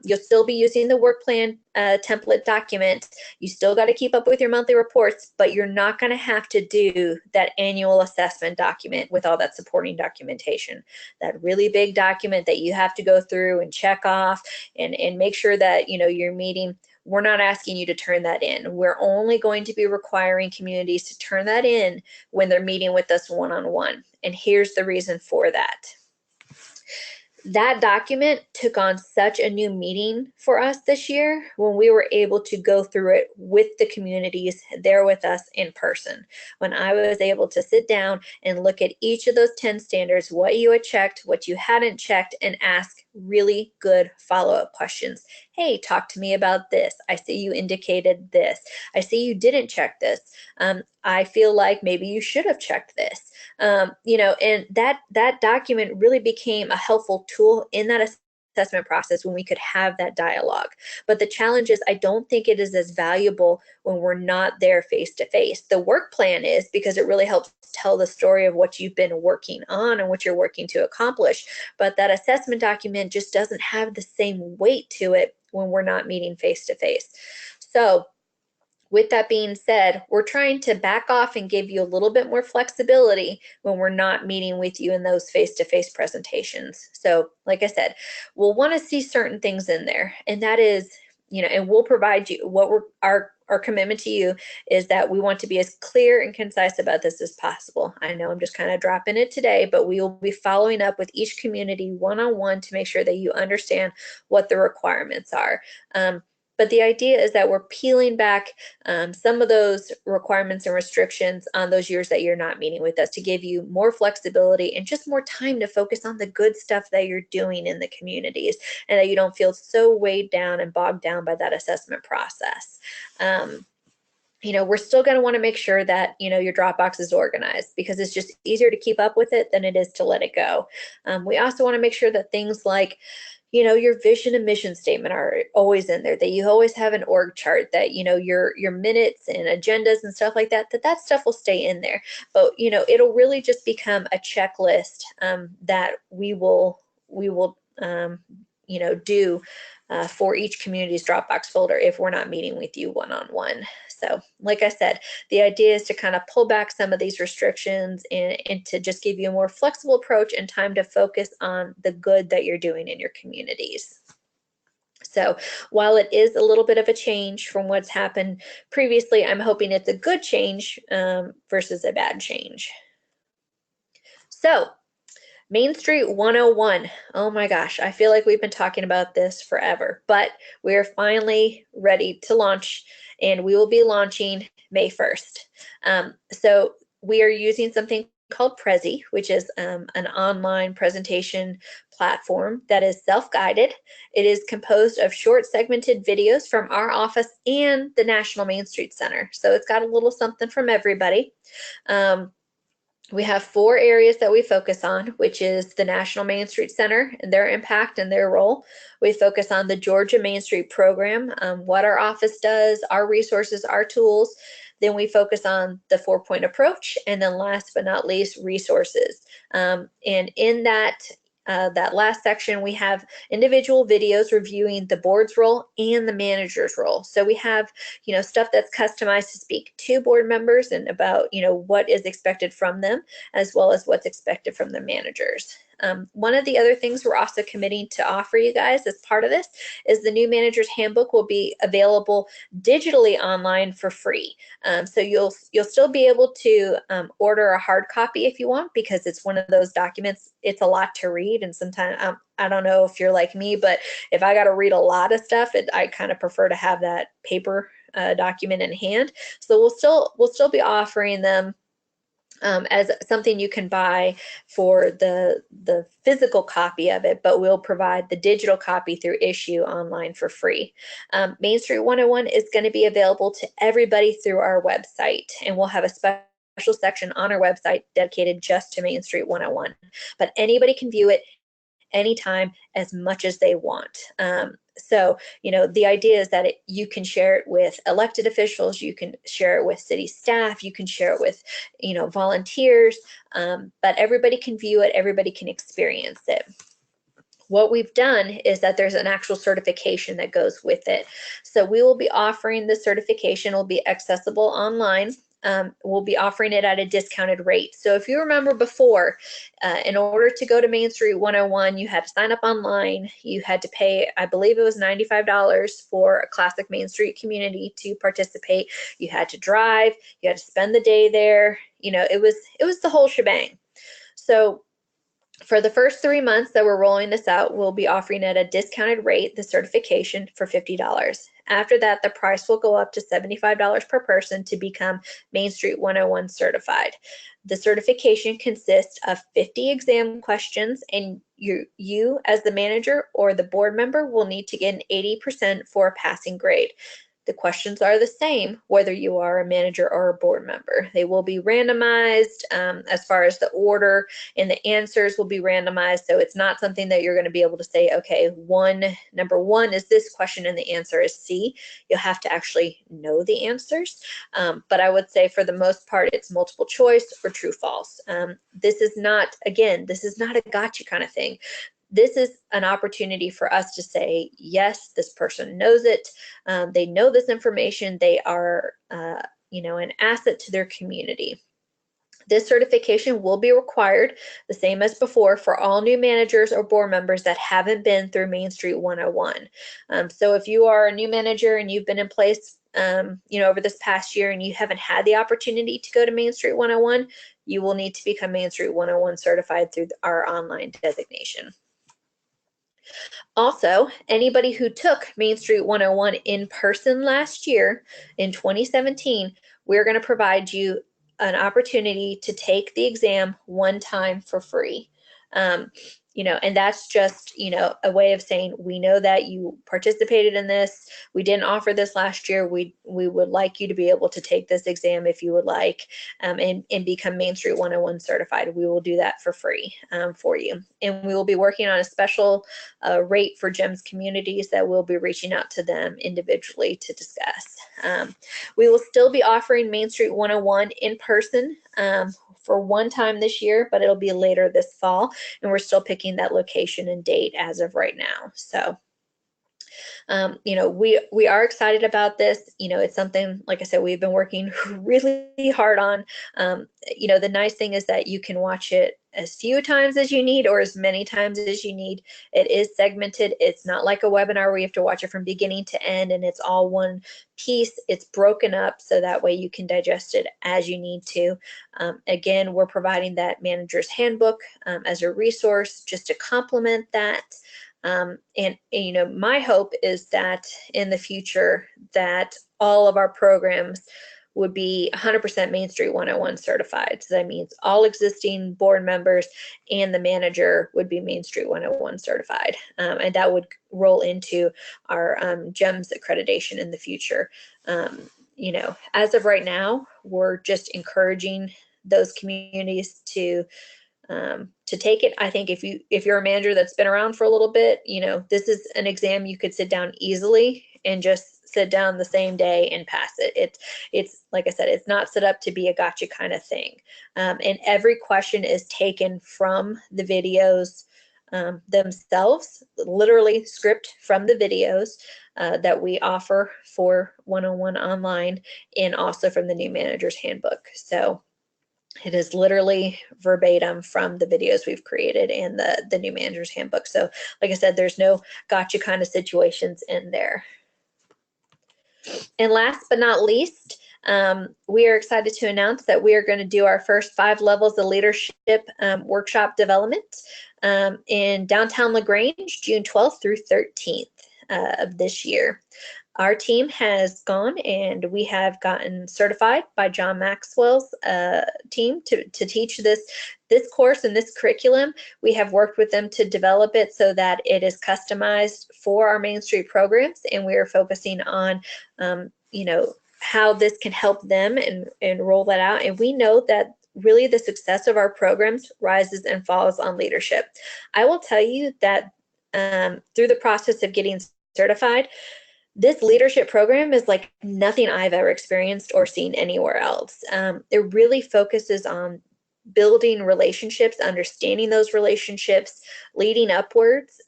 You'll still be using the work plan template document. You still got to keep up with your monthly reports, but you're not going to have to do that annual assessment document with all that supporting documentation. That really big document that you have to go through and check off and make sure that, you know, you're meeting. We're not asking you to turn that in. We're only going to be requiring communities to turn that in when they're meeting with us one-on-one. And here's the reason for that. That document took on such a new meaning for us this year when we were able to go through it with the communities there with us in person. When I was able to sit down and look at each of those 10 standards, what you had checked, what you hadn't checked, and ask really good follow-up questions. Hey, talk to me about this. I see you indicated this. I see you didn't check this. I feel like maybe you should have checked this. You know, and that document really became a helpful tool in that assessment process when we could have that dialogue. But the challenge is, I don't think it is as valuable when we're not there face to face. The work plan is, because it really helps tell the story of what you've been working on and what you're working to accomplish. But that assessment document just doesn't have the same weight to it when we're not meeting face to face. So with that being said, we're trying to back off and give you a little bit more flexibility when we're not meeting with you in those face-to-face presentations. So like I said, we'll want to see certain things in there, and that is, you know, and we'll provide you what our our commitment to you is that we want to be as clear and concise about this as possible. I know I'm just kind of dropping it today, but we will be following up with each community one-on-one to make sure that you understand what the requirements are. But the idea is that we're peeling back some of those requirements and restrictions on those years that you're not meeting with us to give you more flexibility and just more time to focus on the good stuff that you're doing in the communities, and that you don't feel so weighed down and bogged down by that assessment process. We're still going to want to make sure that, your Dropbox is organized, because it's just easier to keep up with it than it is to let it go. We also want to make sure that things like, your vision and mission statement are always in there, that you always have an org chart, that, your minutes and agendas and stuff like that, that stuff will stay in there. But, it'll really just become a checklist that we will do for each community's Dropbox folder if we're not meeting with you one-on-one. So like I said, the idea is to kind of pull back some of these restrictions and to just give you a more flexible approach and time to focus on the good that you're doing in your communities. So while it is a little bit of a change from what's happened previously, I'm hoping it's a good change versus a bad change. So Main Street 101. Oh my gosh, I feel like we've been talking about this forever, but we're finally ready to launch, and we will be launching May 1st. So we are using something called Prezi, which is an online presentation platform that is self-guided. It is composed of short segmented videos from our office and the National Main Street Center. So it's got a little something from everybody. We have 4 areas that we focus on, which is the National Main Street Center and their impact and their role. We focus on the Georgia Main Street program, what our office does, our resources, our tools. Then we focus on the 4-point approach, and then last but not least, resources. And in that last section, we have individual videos reviewing the board's role and the manager's role. So we have, stuff that's customized to speak to board members and about, what is expected from them, as well as what's expected from the managers. One of the other things we're also committing to offer you guys as part of this is the new manager's handbook will be available digitally online for free. So you'll still be able to order a hard copy if you want, because it's one of those documents. It's a lot to read, and sometimes I don't know if you're like me, but if I got to read a lot of stuff, I kind of prefer to have that paper document in hand. So we'll still be offering them as something you can buy for the physical copy of it, but we'll provide the digital copy through Issue online for free. Main Street 101 is going to be available to everybody through our website, and we'll have a special section on our website dedicated just to Main Street 101. But anybody can view it anytime, as much as they want. So, the idea is that you can share it with elected officials, you can share it with city staff, you can share it with, volunteers, but everybody can view it, everybody can experience it. What we've done is that there's an actual certification that goes with it. So we will be offering the certification, will be accessible online. We'll be offering it at a discounted rate. So if you remember before, in order to go to Main Street 101, you had to sign up online. You had to pay, I believe it was $95 for a classic Main Street community to participate. You had to drive, you had to spend the day there. It was the whole shebang. So for the first 3 months that we're rolling this out, we'll be offering at a discounted rate the certification for $50. After that, the price will go up to $75 per person to become Main Street 101 certified. The certification consists of 50 exam questions, and you as the manager or the board member will need to get an 80% for a passing grade. The questions are the same whether you are a manager or a board member. They will be randomized as far as the order, and the answers will be randomized. So it's not something that you're going to be able to say, okay, number one is this question and the answer is C. You'll have to actually know the answers. But I would say for the most part, it's multiple choice or true false. This is not a gotcha kind of thing. This is an opportunity for us to say, yes, this person knows it. They know this information. They are, an asset to their community. This certification will be required, the same as before, for all new managers or board members that haven't been through Main Street 101. So if you are a new manager and you've been in place over this past year and you haven't had the opportunity to go to Main Street 101, you will need to become Main Street 101 certified through our online designation. Also, anybody who took Main Street 101 in person last year in 2017, we're going to provide you an opportunity to take the exam one time for free. And that's just, a way of saying, we know that you participated in this. We didn't offer this last year. We would like you to be able to take this exam if you would like, and become Main Street 101 certified. We will do that for free for you. And we will be working on a special rate for GEMS communities that we'll be reaching out to them individually to discuss. We will still be offering Main Street 101 in person for one time this year, but it'll be later this fall, and we're still picking that location and date as of right now. So we are excited about this. It's something, like I said, we've been working really hard on. The nice thing is that you can watch it as few times as you need or as many times as you need. It is segmented. It's not like a webinar where you have to watch it from beginning to end and it's all one piece. It's broken up so that way you can digest it as you need to. Again, we're providing that manager's handbook as a resource just to complement that. My hope is that in the future that all of our programs would be 100% Main Street 101 certified. So that means all existing board members and the manager would be Main Street 101 certified. And that would roll into our GEMS accreditation in the future. As of right now, we're just encouraging those communities to take it. I think if you're a manager that's been around for a little bit, this is an exam you could sit down easily and just sit down the same day and pass it. It's like I said, it's not set up to be a gotcha kind of thing. And every question is taken from the videos themselves, literally script from the videos that we offer for 101 online, and also from the new manager's handbook. So it is literally verbatim from the videos we've created and the new manager's handbook. So like I said, there's no gotcha kind of situations in there. And last but not least, we are excited to announce that we are going to do our first 5 levels of leadership workshop development in downtown LaGrange, June 12th through 13th of this year. Our team has gone and we have gotten certified by John Maxwell's team to teach this course and this curriculum. We have worked with them to develop it so that it is customized for our Main Street programs, and we are focusing on, how this can help them and roll that out. And we know that really the success of our programs rises and falls on leadership. I will tell you that through the process of getting certified, this leadership program is like nothing I've ever experienced or seen anywhere else. It really focuses on building relationships, understanding those relationships, leading upwards.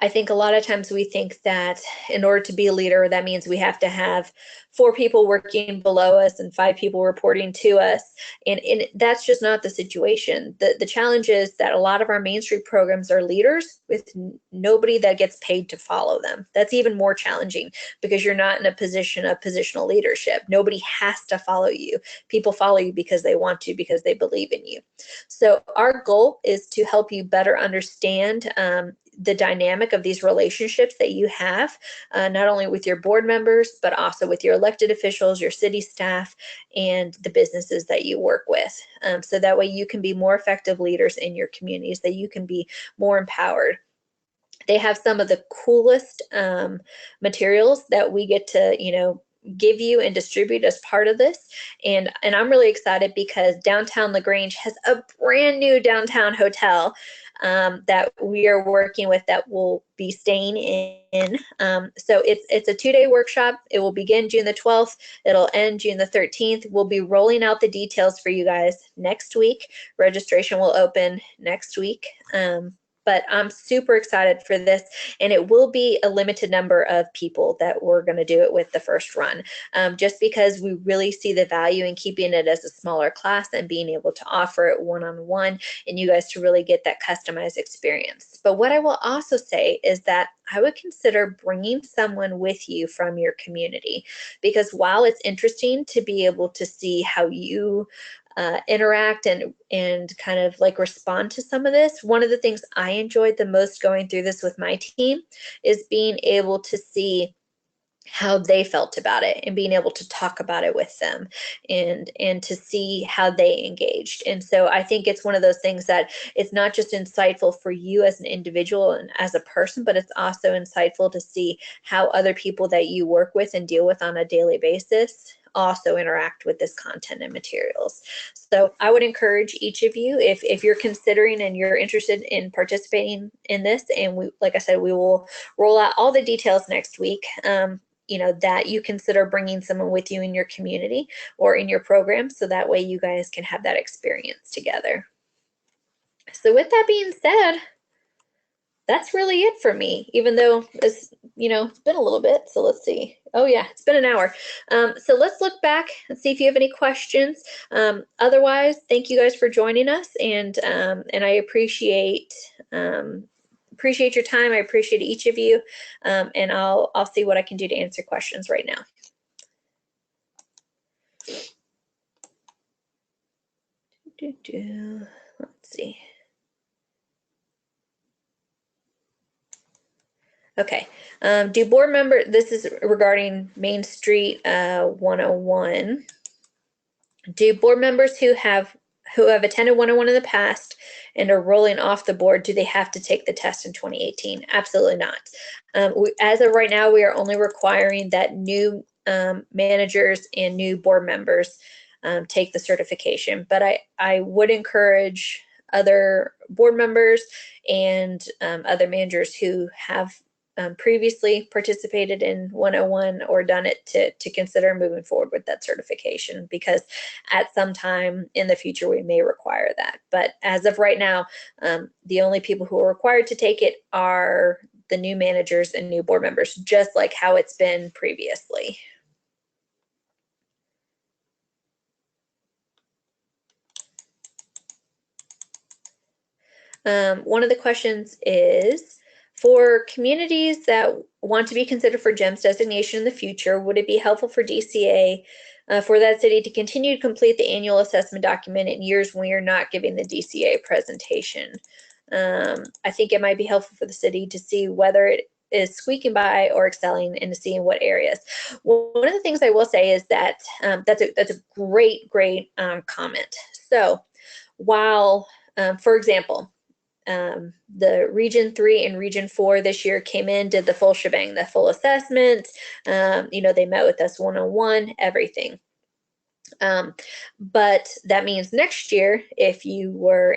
I think a lot of times we think that in order to be a leader, that means we have to have 4 people working below us and 5 people reporting to us. And that's just not the situation. The challenge is that a lot of our Main Street programs are leaders with nobody that gets paid to follow them. That's even more challenging because you're not in a position of positional leadership. Nobody has to follow you. People follow you because they want to, because they believe in you. So our goal is to help you better understand the dynamic of these relationships that you have, not only with your board members, but also with your elected officials, your city staff, and the businesses that you work with. So that way you can be more effective leaders in your communities, that you can be more empowered. They have some of the coolest materials that we get to, give you and distribute as part of this. And I'm really excited because downtown LaGrange has a brand new downtown hotel that we are working with that will be staying in. So it's a 2-day workshop. It will begin June the 12th. It'll end June the 13th. We'll be rolling out the details for you guys next week. Registration will open next week. But I'm super excited for this, and it will be a limited number of people that we're going to do it with the first run, just because we really see the value in keeping it as a smaller class and being able to offer it one-on-one and you guys to really get that customized experience. But what I will also say is that I would consider bringing someone with you from your community, because while it's interesting to be able to see how you interact and kind of like respond to some of this, one of the things I enjoyed the most going through this with my team is being able to see how they felt about it and being able to talk about it with them and to see how they engaged. And so I think it's one of those things that it's not just insightful for you as an individual and as a person, but it's also insightful to see how other people that you work with and deal with on a daily basis also interact with this content and materials. So I would encourage each of you, if you're considering and you're interested in participating in this, and we, like I said, we will roll out all the details next week, that you consider bringing someone with you in your community or in your program, so that way you guys can have that experience together. So with that being said, that's really it for me, even though it's been a little bit. So let's see. Oh yeah, it's been an hour. So let's look back and see if you have any questions. Otherwise, thank you guys for joining us, and I appreciate your time. I appreciate each of you, and I'll see what I can do to answer questions right now. Let's see. Okay. Do board member, this is regarding Main Street 101. Do board members who have attended 101 in the past and are rolling off the board, do they have to take the test in 2018? Absolutely not. As of right now, we are only requiring that new managers and new board members take the certification. But I would encourage other board members and other managers who have previously participated in 101 or done it to consider moving forward with that certification, because at some time in the future we may require that. But as of right now, the only people who are required to take it are the new managers and new board members, just like how it's been previously. One of the questions is, for communities that want to be considered for GEMS designation in the future, would it be helpful for DCA for that city to continue to complete the annual assessment document in years when you're not giving the DCA presentation? I think it might be helpful for the city to see whether it is squeaking by or excelling, and to see in what areas. One of the things I will say is that that's a great comment. So while, for example, the Region 3 and Region 4 this year came in, did the full shebang, the full assessment. They met with us one-on-one, everything. But that means next year, if you're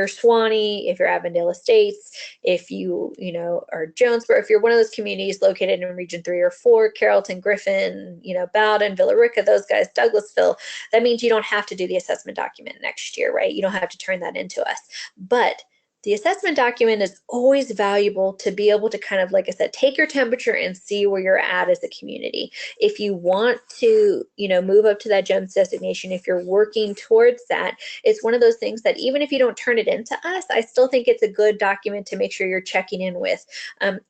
Suwannee, if you're Avondale Estates, if you are Jonesboro, if you're one of those communities located in Region 3 or 4, Carrollton, Griffin, Bowden, Villa Rica, those guys, Douglasville, that means you don't have to do the assessment document next year, right? You don't have to turn that into us. But the assessment document is always valuable to be able to kind of, like I said, take your temperature and see where you're at as a community. If you want to, move up to that GEMS designation, if you're working towards that, it's one of those things that even if you don't turn it into us, I still think it's a good document to make sure you're checking in with.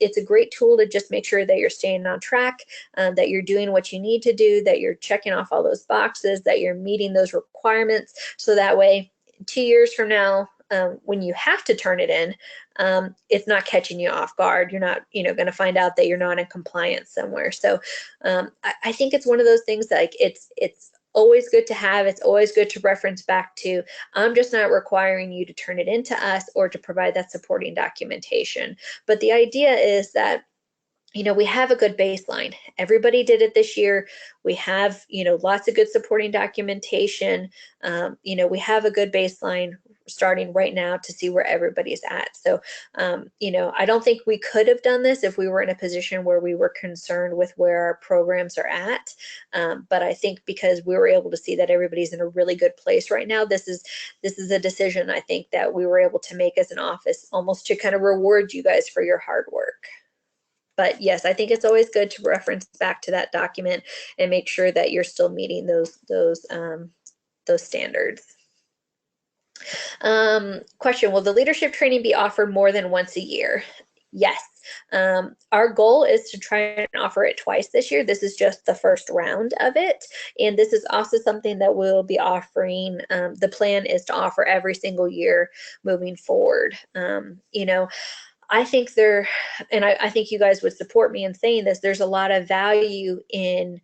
It's a great tool to just make sure that you're staying on track, that you're doing what you need to do, that you're checking off all those boxes, that you're meeting those requirements, so that way 2 years from now, when you have to turn it in, it's not catching you off guard. You're not, going to find out that you're not in compliance somewhere. So I think it's one of those things that, like, it's always good to have. It's always good to reference back to. I'm just not requiring you to turn it into us or to provide that supporting documentation. But the idea is that we have a good baseline. Everybody did it this year. We have, lots of good supporting documentation. We have a good baseline. starting right now to see where everybody's at. So, I don't think we could have done this if we were in a position where we were concerned with where our programs are at. But I think because we were able to see that everybody's in a really good place right now, this is a decision I think that we were able to make as an office, almost to kind of reward you guys for your hard work. But yes, I think it's always good to reference back to that document and make sure that you're still meeting those standards. Question, will the leadership training be offered more than once a year? Yes. Our goal is to try and offer it twice this year. This is just the first round of it. And this is also something that we'll be offering. The plan is to offer every single year moving forward. I think I think you guys would support me in saying this, there's a lot of value in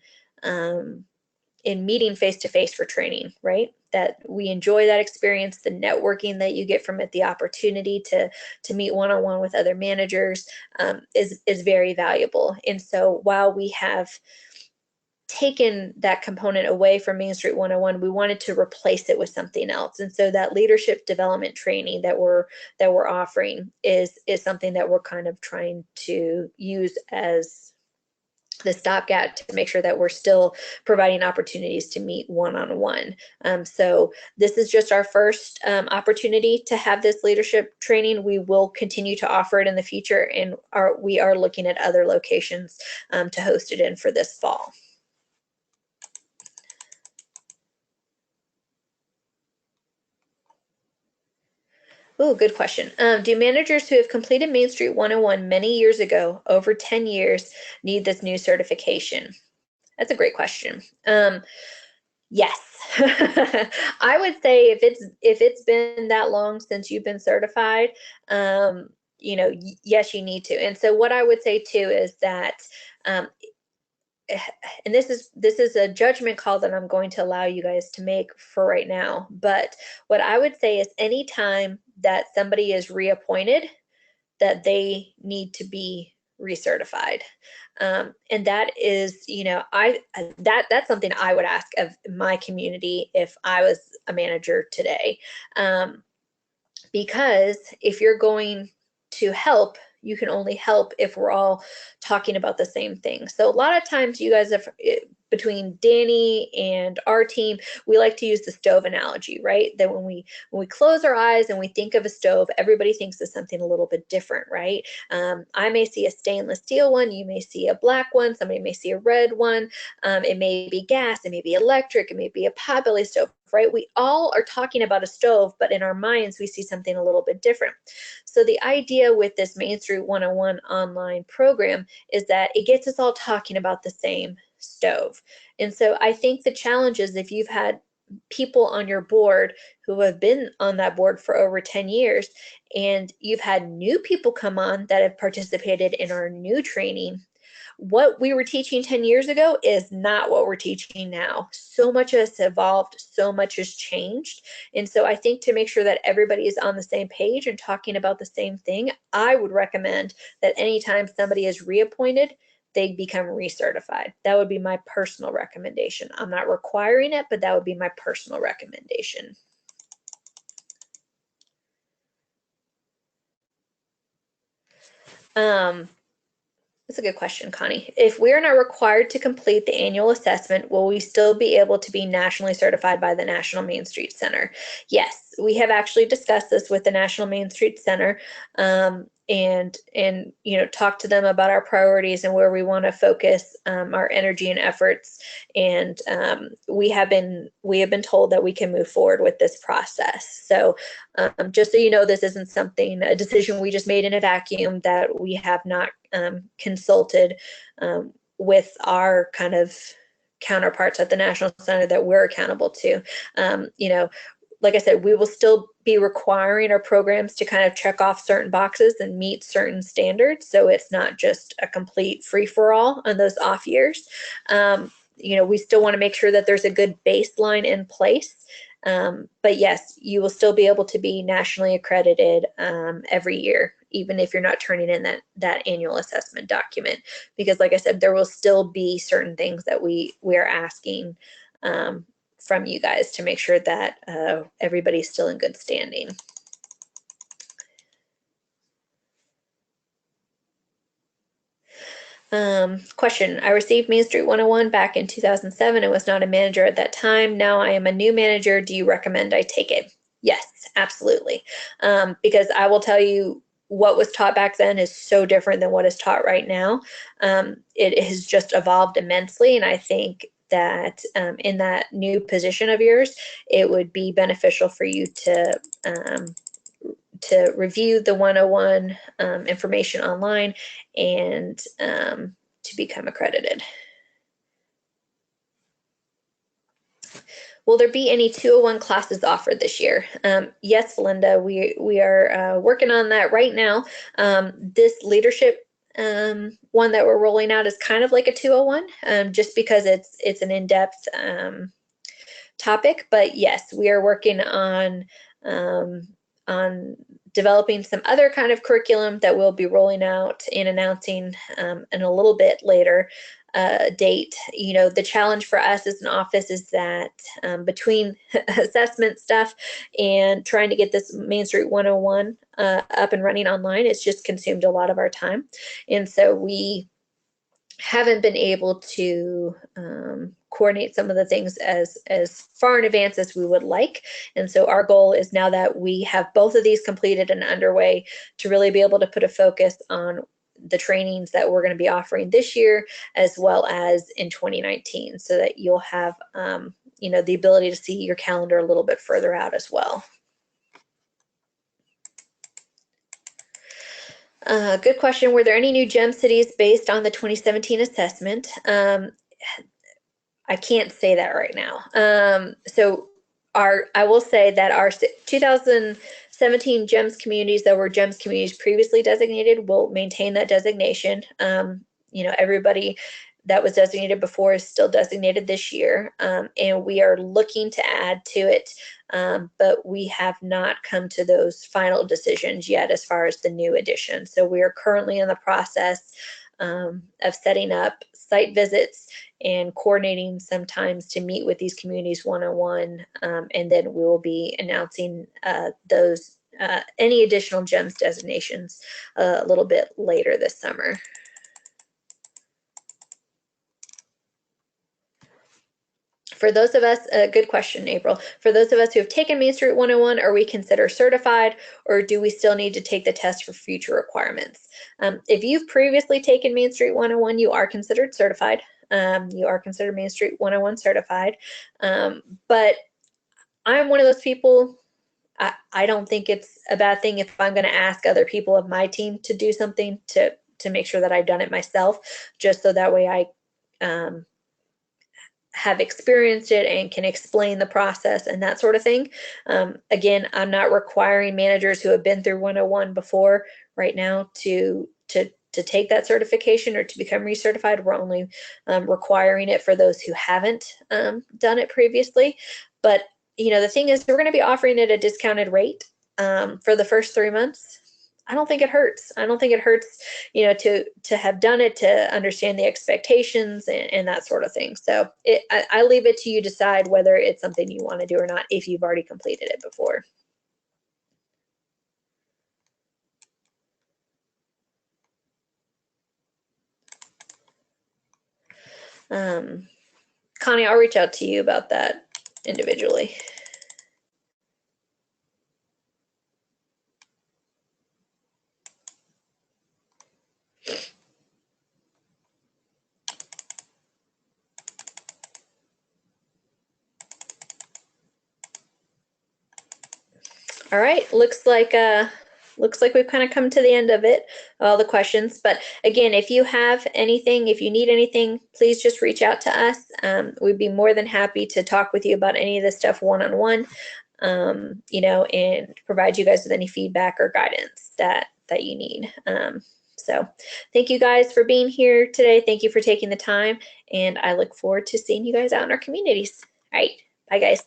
meeting face-to-face for training, right? That we enjoy that experience, the networking that you get from it, the opportunity to meet one-on-one with other managers is very valuable. And so while we have taken that component away from Main Street 101, we wanted to replace it with something else. And so that leadership development training that we're offering is something that we're kind of trying to use as the stopgap to make sure that we're still providing opportunities to meet one-on-one. So this is just our first opportunity to have this leadership training. We will continue to offer it in the future, and we are looking at other locations to host it in for this fall. Oh, good question. Do managers who have completed Main Street 101 many years ago, over 10 years, need this new certification? That's a great question. Yes. I would say if it's been that long since you've been certified, yes, you need to. And so what I would say too is that and this is a judgment call that I'm going to allow you guys to make for right now. But what I would say is anytime that somebody is reappointed, that they need to be recertified. And that is, that's something I would ask of my community if I was a manager today. Because if you're going to help, you can only help if we're all talking about the same thing. So a lot of times you guys have, between Danny and our team, we like to use the stove analogy, right? That when we close our eyes and we think of a stove, everybody thinks of something a little bit different, right? I may see a stainless steel one, you may see a black one, somebody may see a red one. It may be gas, it may be electric, it may be a potbelly stove, right? We all are talking about a stove, but in our minds, we see something a little bit different. So the idea with this Main Street 101 online program is that it gets us all talking about the same stove. And so I think the challenge is if you've had people on your board who have been on that board for over 10 years and you've had new people come on that have participated in our new training, what we were teaching 10 years ago is not what we're teaching now. So much has evolved, so much has changed. And so I think to make sure that everybody is on the same page and talking about the same thing, I would recommend that anytime somebody is reappointed, they become recertified. That would be my personal recommendation. I'm not requiring it, but that would be my personal recommendation. That's a good question, Connie. If we're not required to complete the annual assessment, will we still be able to be nationally certified by the National Main Street Center? Yes, we have actually discussed this with the National Main Street Center, and talk to them about our priorities and where we want to focus our energy and efforts. And we have been told that we can move forward with this process. So just so you know, this isn't a decision we just made in a vacuum, that we have not consulted with our kind of counterparts at the National Center that we're accountable to. Like I said, we will still be requiring our programs to kind of check off certain boxes and meet certain standards. So it's not just a complete free-for-all on those off years. We still want to make sure that there's a good baseline in place. But yes, you will still be able to be nationally accredited every year, even if you're not turning in that annual assessment document. Because like I said, there will still be certain things that we are asking from you guys to make sure that everybody's still in good standing. Question, I received Main Street 101 back in 2007 and was not a manager at that time. Now I am a new manager. Do you recommend I take it? Yes, absolutely. Because I will tell you, what was taught back then is so different than what is taught right now. It has just evolved immensely, and I think that in that new position of yours, it would be beneficial for you to review the 101 information online and to become accredited. Will there be any 201 classes offered this year? Yes, Linda, we are working on that right now. This leadership one that we're rolling out is kind of like a 201, just because it's an in-depth topic. But yes, we are working on developing some other kind of curriculum that we'll be rolling out and announcing in a little bit later date. You know, the challenge for us as an office is that between assessment stuff and trying to get this Main Street 101 up and running online, it's just consumed a lot of our time. And so we haven't been able to coordinate some of the things as far in advance as we would like. And so our goal is, now that we have both of these completed and underway, to really be able to put a focus on the trainings that we're going to be offering this year as well as in 2019, so that you'll have you know, the ability to see your calendar a little bit further out as well. Good question. Were there any new gem cities based on the 2017 assessment? I can't say that right now. So I will say that our 2017 GEMS communities that were GEMS communities previously designated will maintain that designation. You know, everybody that was designated before is still designated this year, and we are looking to add to it, but we have not come to those final decisions yet as far as the new addition. So we are currently in the process of setting up site visits and coordinating sometimes to meet with these communities one-on-one, and then we will be announcing those any additional GEMS designations a little bit later this summer. For those of us, good question, April. For those of us who have taken Main Street 101, are we considered certified, or do we still need to take the test for future requirements? If you've previously taken Main Street 101, you are considered certified. You are considered Main Street 101 certified. But I'm one of those people, I don't think it's a bad thing if I'm going to ask other people of my team to do something to make sure that I've done it myself, just so that way I have experienced it and can explain the process and that sort of thing. Again, I'm not requiring managers who have been through 101 before right now to take that certification or to become recertified. We're only requiring it for those who haven't done it previously. But you know, the thing is, we're going to be offering it at a discounted rate for the first 3 months. I don't think it hurts. I don't think it hurts, you know, to have done it, to understand the expectations and that sort of thing. So I leave it to you to decide whether it's something you want to do or not if you've already completed it before. Connie, I'll reach out to you about that individually. All right, looks like we've kind of come to the end of it, all the questions. But again, if you have anything, if you need anything, please just reach out to us. We'd be more than happy to talk with you about any of this stuff one-on-one, you know, and provide you guys with any feedback or guidance that you need. So thank you guys for being here today. Thank you for taking the time, and I look forward to seeing you guys out in our communities. All right, bye guys.